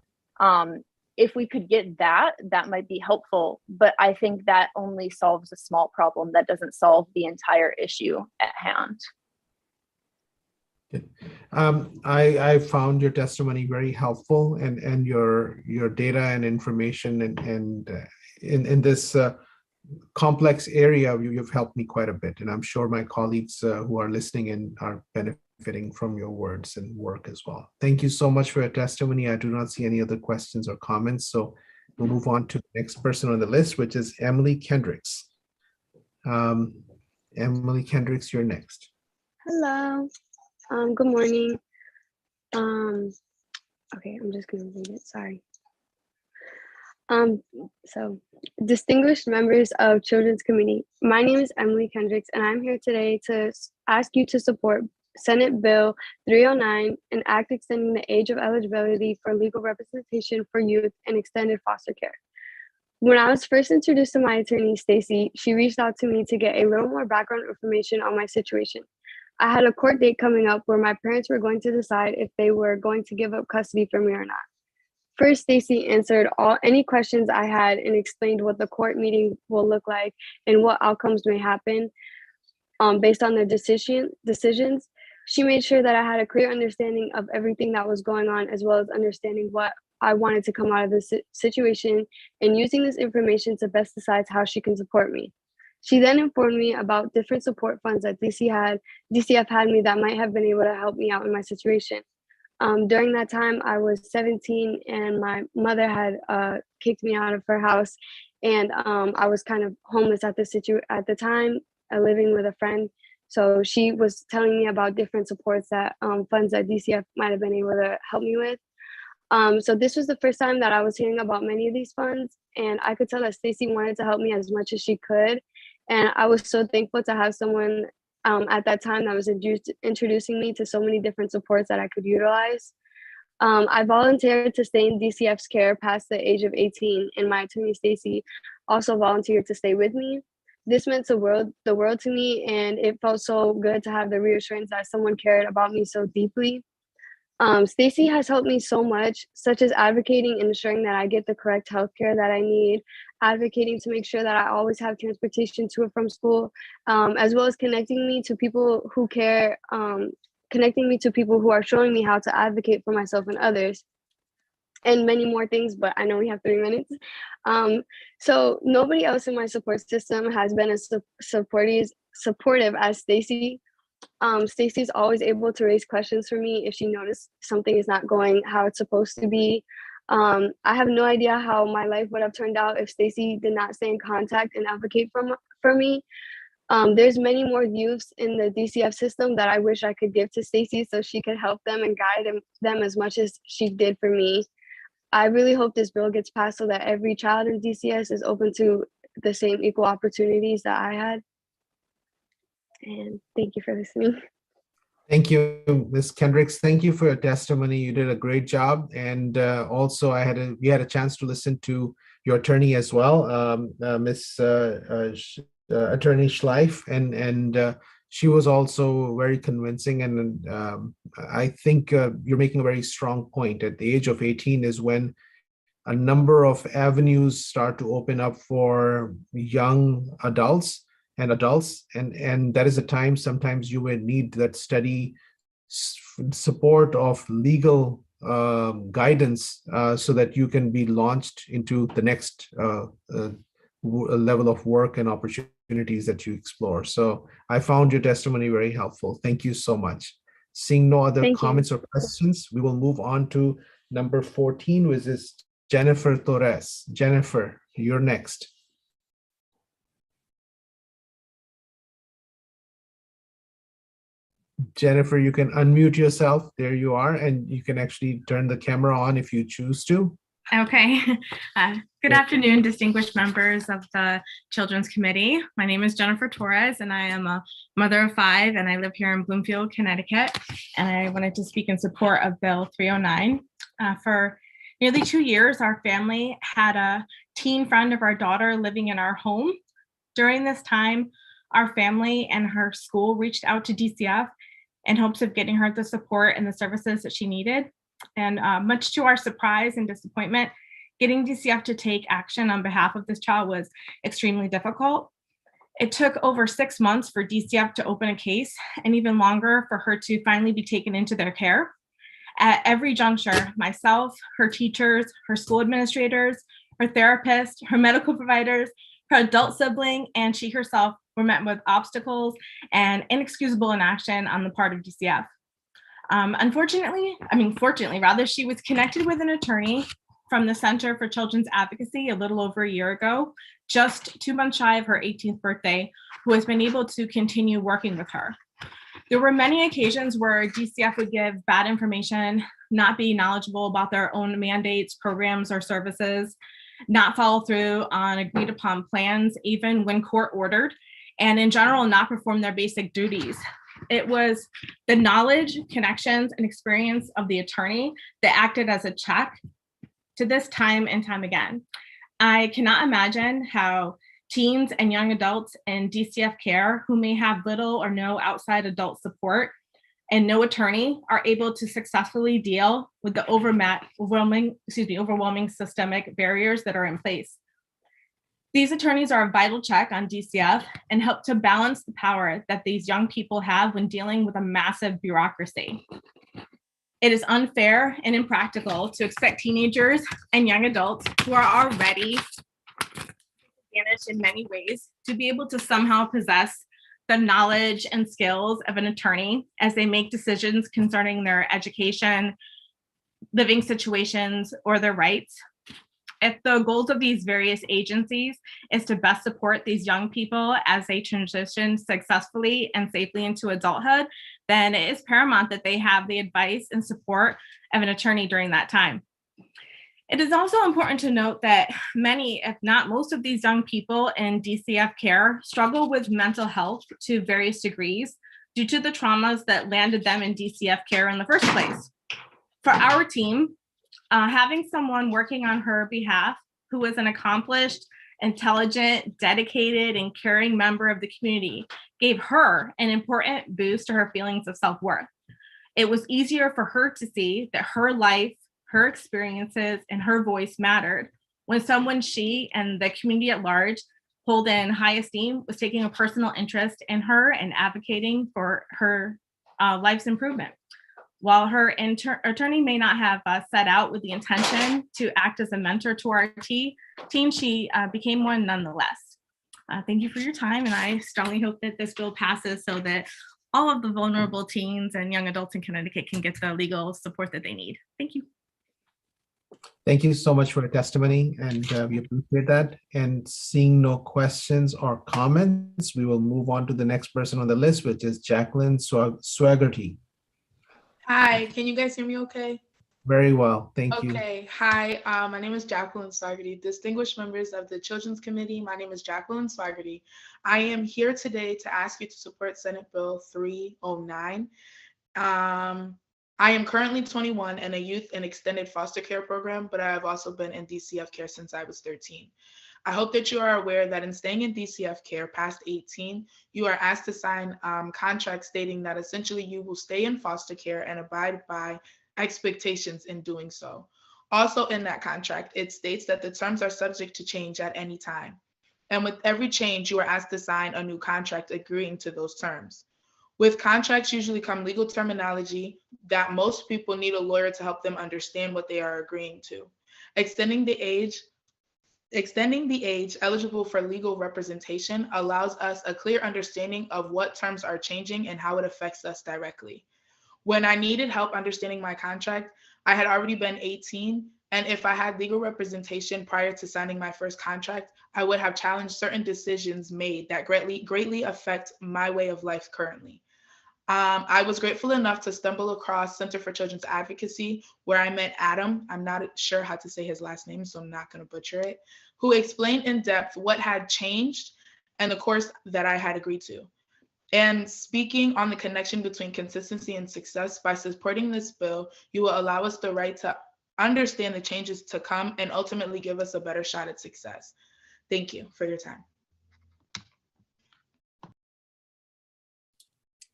if we could get that might be helpful. But I think that only solves a small problem. That doesn't solve the entire issue at hand. I found your testimony very helpful, and your data and information and in this complex area, you've helped me quite a bit, and I'm sure my colleagues who are listening in are benefiting from your words and work as well. Thank you so much for your testimony. I do not see any other questions or comments, so we'll move on to the next person on the list, which is Emily Kendricks. Emily Kendricks, you're next. Hello. Good morning. Okay, I'm just gonna read it, sorry. So distinguished members of Children's Committee, my name is Emily Kendricks, and I'm here today to ask you to support Senate Bill 309, an act extending the age of eligibility for legal representation for youth in extended foster care. When I was first introduced to my attorney, Stacy, she reached out to me to get a little more background information on my situation. I had a court date coming up where my parents were going to decide if they were going to give up custody for me or not. First, Stacy answered any questions I had and explained what the court meeting will look like and what outcomes may happen based on their decisions. She made sure that I had a clear understanding of everything that was going on, as well as understanding what I wanted to come out of this situation and using this information to best decide how she can support me. She then informed me about different support funds that DCF had me that might have been able to help me out in my situation. During that time, I was 17 and my mother had kicked me out of her house, and I was kind of homeless at the time, living with a friend. So she was telling me about different supports that funds that DCF might have been able to help me with. So this was the first time that I was hearing about many of these funds, and I could tell that Stacy wanted to help me as much as she could. And I was so thankful to have someone at that time that was introducing me to so many different supports that I could utilize. I volunteered to stay in DCF's care past the age of 18, and my attorney, Stacy, also volunteered to stay with me. This meant the world to me, and it felt so good to have the reassurance that someone cared about me so deeply. Stacy has helped me so much, such as advocating and ensuring that I get the correct healthcare that I need, advocating to make sure that I always have transportation to and from school, as well as connecting me to people who care, connecting me to people who are showing me how to advocate for myself and others, and many more things, but I know we have 3 minutes. So nobody else in my support system has been as supportive as Stacy. Stacy's always able to raise questions for me if she noticed something is not going how it's supposed to be. I have no idea how my life would have turned out if Stacy did not stay in contact and advocate for me. There's many more youths in the DCF system that I wish I could give to Stacy so she could help them and guide them as much as she did for me. I really hope this bill gets passed so that every child in DCS is open to the same equal opportunities that I had. And thank you for listening. Thank you, Ms. Kendricks. Thank you for your testimony. You did a great job. And also, we had a chance to listen to your attorney as well, Ms. Attorney Schleife, and she was also very convincing. And I think you're making a very strong point. At the age of 18 is when a number of avenues start to open up for young adults, and that is a time sometimes you will need that steady support of legal guidance so that you can be launched into the next level of work and opportunities that you explore. So I found your testimony very helpful. Thank you so much. Seeing no other comments or questions, we will move on to number 14, which is Jennifer Torres. Jennifer, you're next. Jennifer, you can unmute yourself. There you are, and you can actually turn the camera on if you choose to. Okay. Good afternoon, distinguished members of the Children's Committee. My name is Jennifer Torres, and I am a mother of 5, and I live here in Bloomfield, Connecticut. And I wanted to speak in support of Bill 309. For nearly 2 years, our family had a teen friend of our daughter living in our home. During this time, our family and her school reached out to DCF in hopes of getting her the support and the services that she needed. And much to our surprise and disappointment, getting DCF to take action on behalf of this child was extremely difficult. It took over 6 months for DCF to open a case, and even longer for her to finally be taken into their care. At every juncture, myself, her teachers, her school administrators, her therapist, her medical providers, her adult sibling, and she herself were met with obstacles and inexcusable inaction on the part of DCF. Fortunately, she was connected with an attorney from the Center for Children's Advocacy a little over a year ago, just 2 months shy of her 18th birthday, who has been able to continue working with her. There were many occasions where DCF would give bad information not be knowledgeable about their own mandates, programs, or services, not follow through on agreed upon plans, even when court ordered, and in general, not perform their basic duties. It was the knowledge, connections, and experience of the attorney that acted as a check to this time and time again. I cannot imagine how teens and young adults in DCF care who may have little or no outside adult support and no attorney are able to successfully deal with the overwhelming systemic barriers that are in place. These attorneys are a vital check on DCF and help to balance the power that these young people have when dealing with a massive bureaucracy. It is unfair and impractical to expect teenagers and young adults who are already advantaged in many ways to be able to somehow possess the knowledge and skills of an attorney as they make decisions concerning their education, living situations, or their rights. If the goals of these various agencies is to best support these young people as they transition successfully and safely into adulthood, then it is paramount that they have the advice and support of an attorney during that time. It is also important to note that many, if not most of these young people in DCF care struggle with mental health to various degrees due to the traumas that landed them in DCF care in the first place. For our team, having someone working on her behalf who is an accomplished, intelligent, dedicated, and caring member of the community gave her an important boost to her feelings of self-worth. It was easier for her to see that her life, her experiences, and her voice mattered when someone she and the community at large hold in high esteem was taking a personal interest in her and advocating for her life's improvement. While her attorney may not have set out with the intention to act as a mentor to our team, she became one nonetheless. Thank you for your time, and I strongly hope that this bill passes so that all of the vulnerable teens and young adults in Connecticut can get the legal support that they need. Thank you. Thank you so much for your testimony, and we appreciate that. And seeing no questions or comments, we will move on to the next person on the list, which is Jacqueline Swaggerty. Hi, can you guys hear me okay? Very well, thank you. Okay, hi, my name is Jacqueline Swaggerty. Distinguished members of the Children's Committee, my name is Jacqueline Swaggerty. I am here today to ask you to support Senate Bill 309. I am currently 21 in a youth and extended foster care program, but I have also been in DCF care since I was 13. I hope that you are aware that in staying in DCF care past 18, you are asked to sign contracts stating that essentially you will stay in foster care and abide by expectations in doing so. Also in that contract, it states that the terms are subject to change at any time. And with every change, you are asked to sign a new contract agreeing to those terms. With contracts usually come legal terminology that most people need a lawyer to help them understand what they are agreeing to. Extending the age eligible for legal representation allows us a clear understanding of what terms are changing and how it affects us directly. When I needed help understanding my contract, I had already been 18, and if I had legal representation prior to signing my first contract, I would have challenged certain decisions made that greatly affect my way of life currently. I was grateful enough to stumble across Center for Children's Advocacy, where I met Adam, I'm not sure how to say his last name, so I'm not going to butcher it, who explained in depth what had changed and the course that I had agreed to. And speaking on the connection between consistency and success, by supporting this bill, you will allow us the right to understand the changes to come and ultimately give us a better shot at success. Thank you for your time.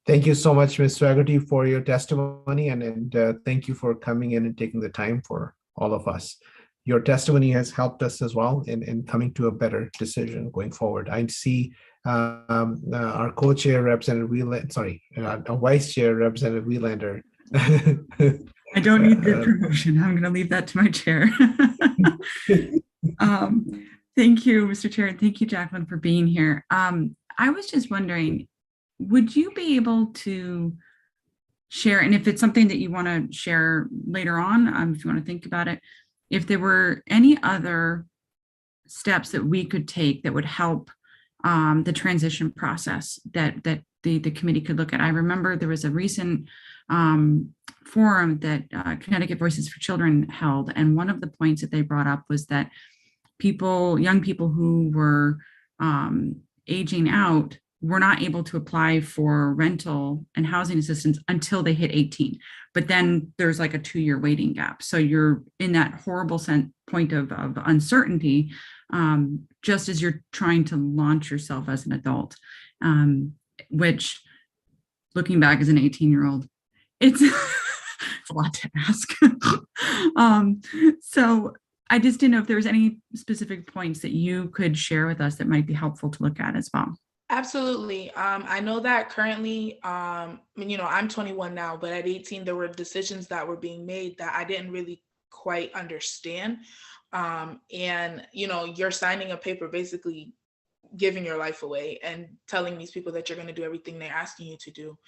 Thank you so much, Ms. Swaggerty, for your testimony, and thank you for coming in and taking the time for all of us. Your testimony has helped us as well in coming to a better decision going forward. I see our co-chair, Representative Wieland, our vice chair, Representative Wielander. I don't need the promotion. I'm going to leave that to my chair. Thank you, Mr. Chair, and thank you, Jacqueline, for being here. I was just wondering, would you be able to share, and if it's something that you want to share later on, if you want to think about it, if there were any other steps that we could take that would help the transition process that the committee could look at. I remember there was a recent forum that Connecticut Voices for Children held, and one of the points that they brought up was that young people who were aging out were not able to apply for rental and housing assistance until they hit 18. But then there's like a 2-year waiting gap. So you're in that horrible point of uncertainty, just as you're trying to launch yourself as an adult, which, looking back as an 18-year-old, it's, it's a lot to ask. So I just didn't know if there was any specific points that you could share with us that might be helpful to look at as well. Absolutely. I know that currently, you know, I'm 21 now, but at 18, there were decisions that were being made that I didn't really quite understand. And, you know, you're signing a paper basically giving your life away and telling these people that you're going to do everything they're asking you to do,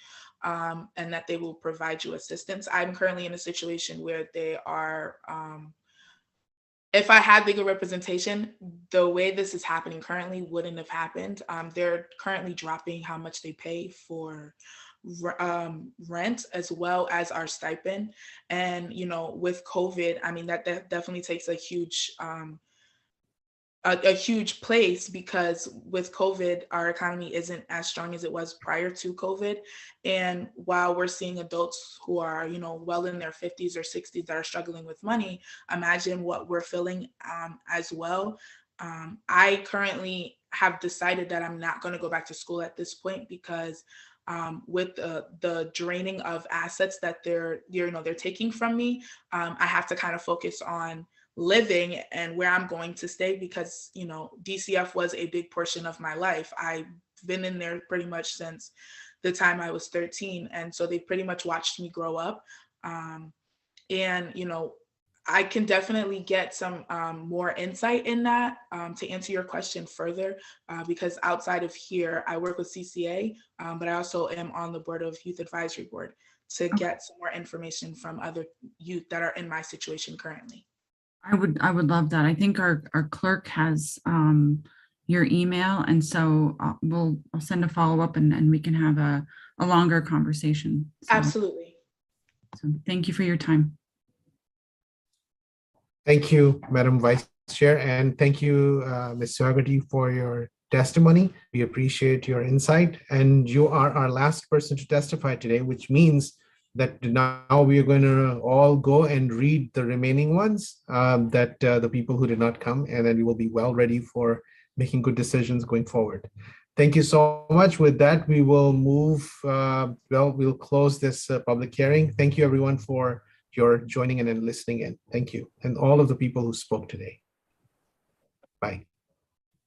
and that they will provide you assistance. I'm currently in a situation where they are, if I had legal representation, the way this is happening currently wouldn't have happened. They're currently dropping how much they pay for rent as well as our stipend. And, you know, with COVID, I mean, that definitely takes a huge place, because with COVID, our economy isn't as strong as it was prior to COVID. And while we're seeing adults who are, you know, well in their 50s or 60s that are struggling with money, imagine what we're feeling as well. I currently have decided that I'm not going to go back to school at this point, because with the draining of assets that they're taking from me, I have to kind of focus on living and where I'm going to stay, because, you know, DCF was a big portion of my life. I've been in there pretty much since the time I was 13. And so they pretty much watched me grow up. And, you know, I can definitely get some more insight in that to answer your question further, because outside of here, I work with CCA, but I also am on the board of Youth Advisory Board to get some more information from other youth that are in my situation currently. I would love that. I think our clerk has your email, and so I'll send a follow-up and we can have a longer conversation. So, absolutely. So thank you for your time. Thank you, Madam Vice Chair, and thank you, Ms. Swaggerty, for your testimony. We appreciate your insight, and you are our last person to testify today, which means that now we are going to all go and read the remaining ones, that the people who did not come, and then we will be well ready for making good decisions going forward. Thank you so much. With that, we will move, we'll close this public hearing. Thank you everyone for your joining in and listening in. Thank you. And all of the people who spoke today. Bye.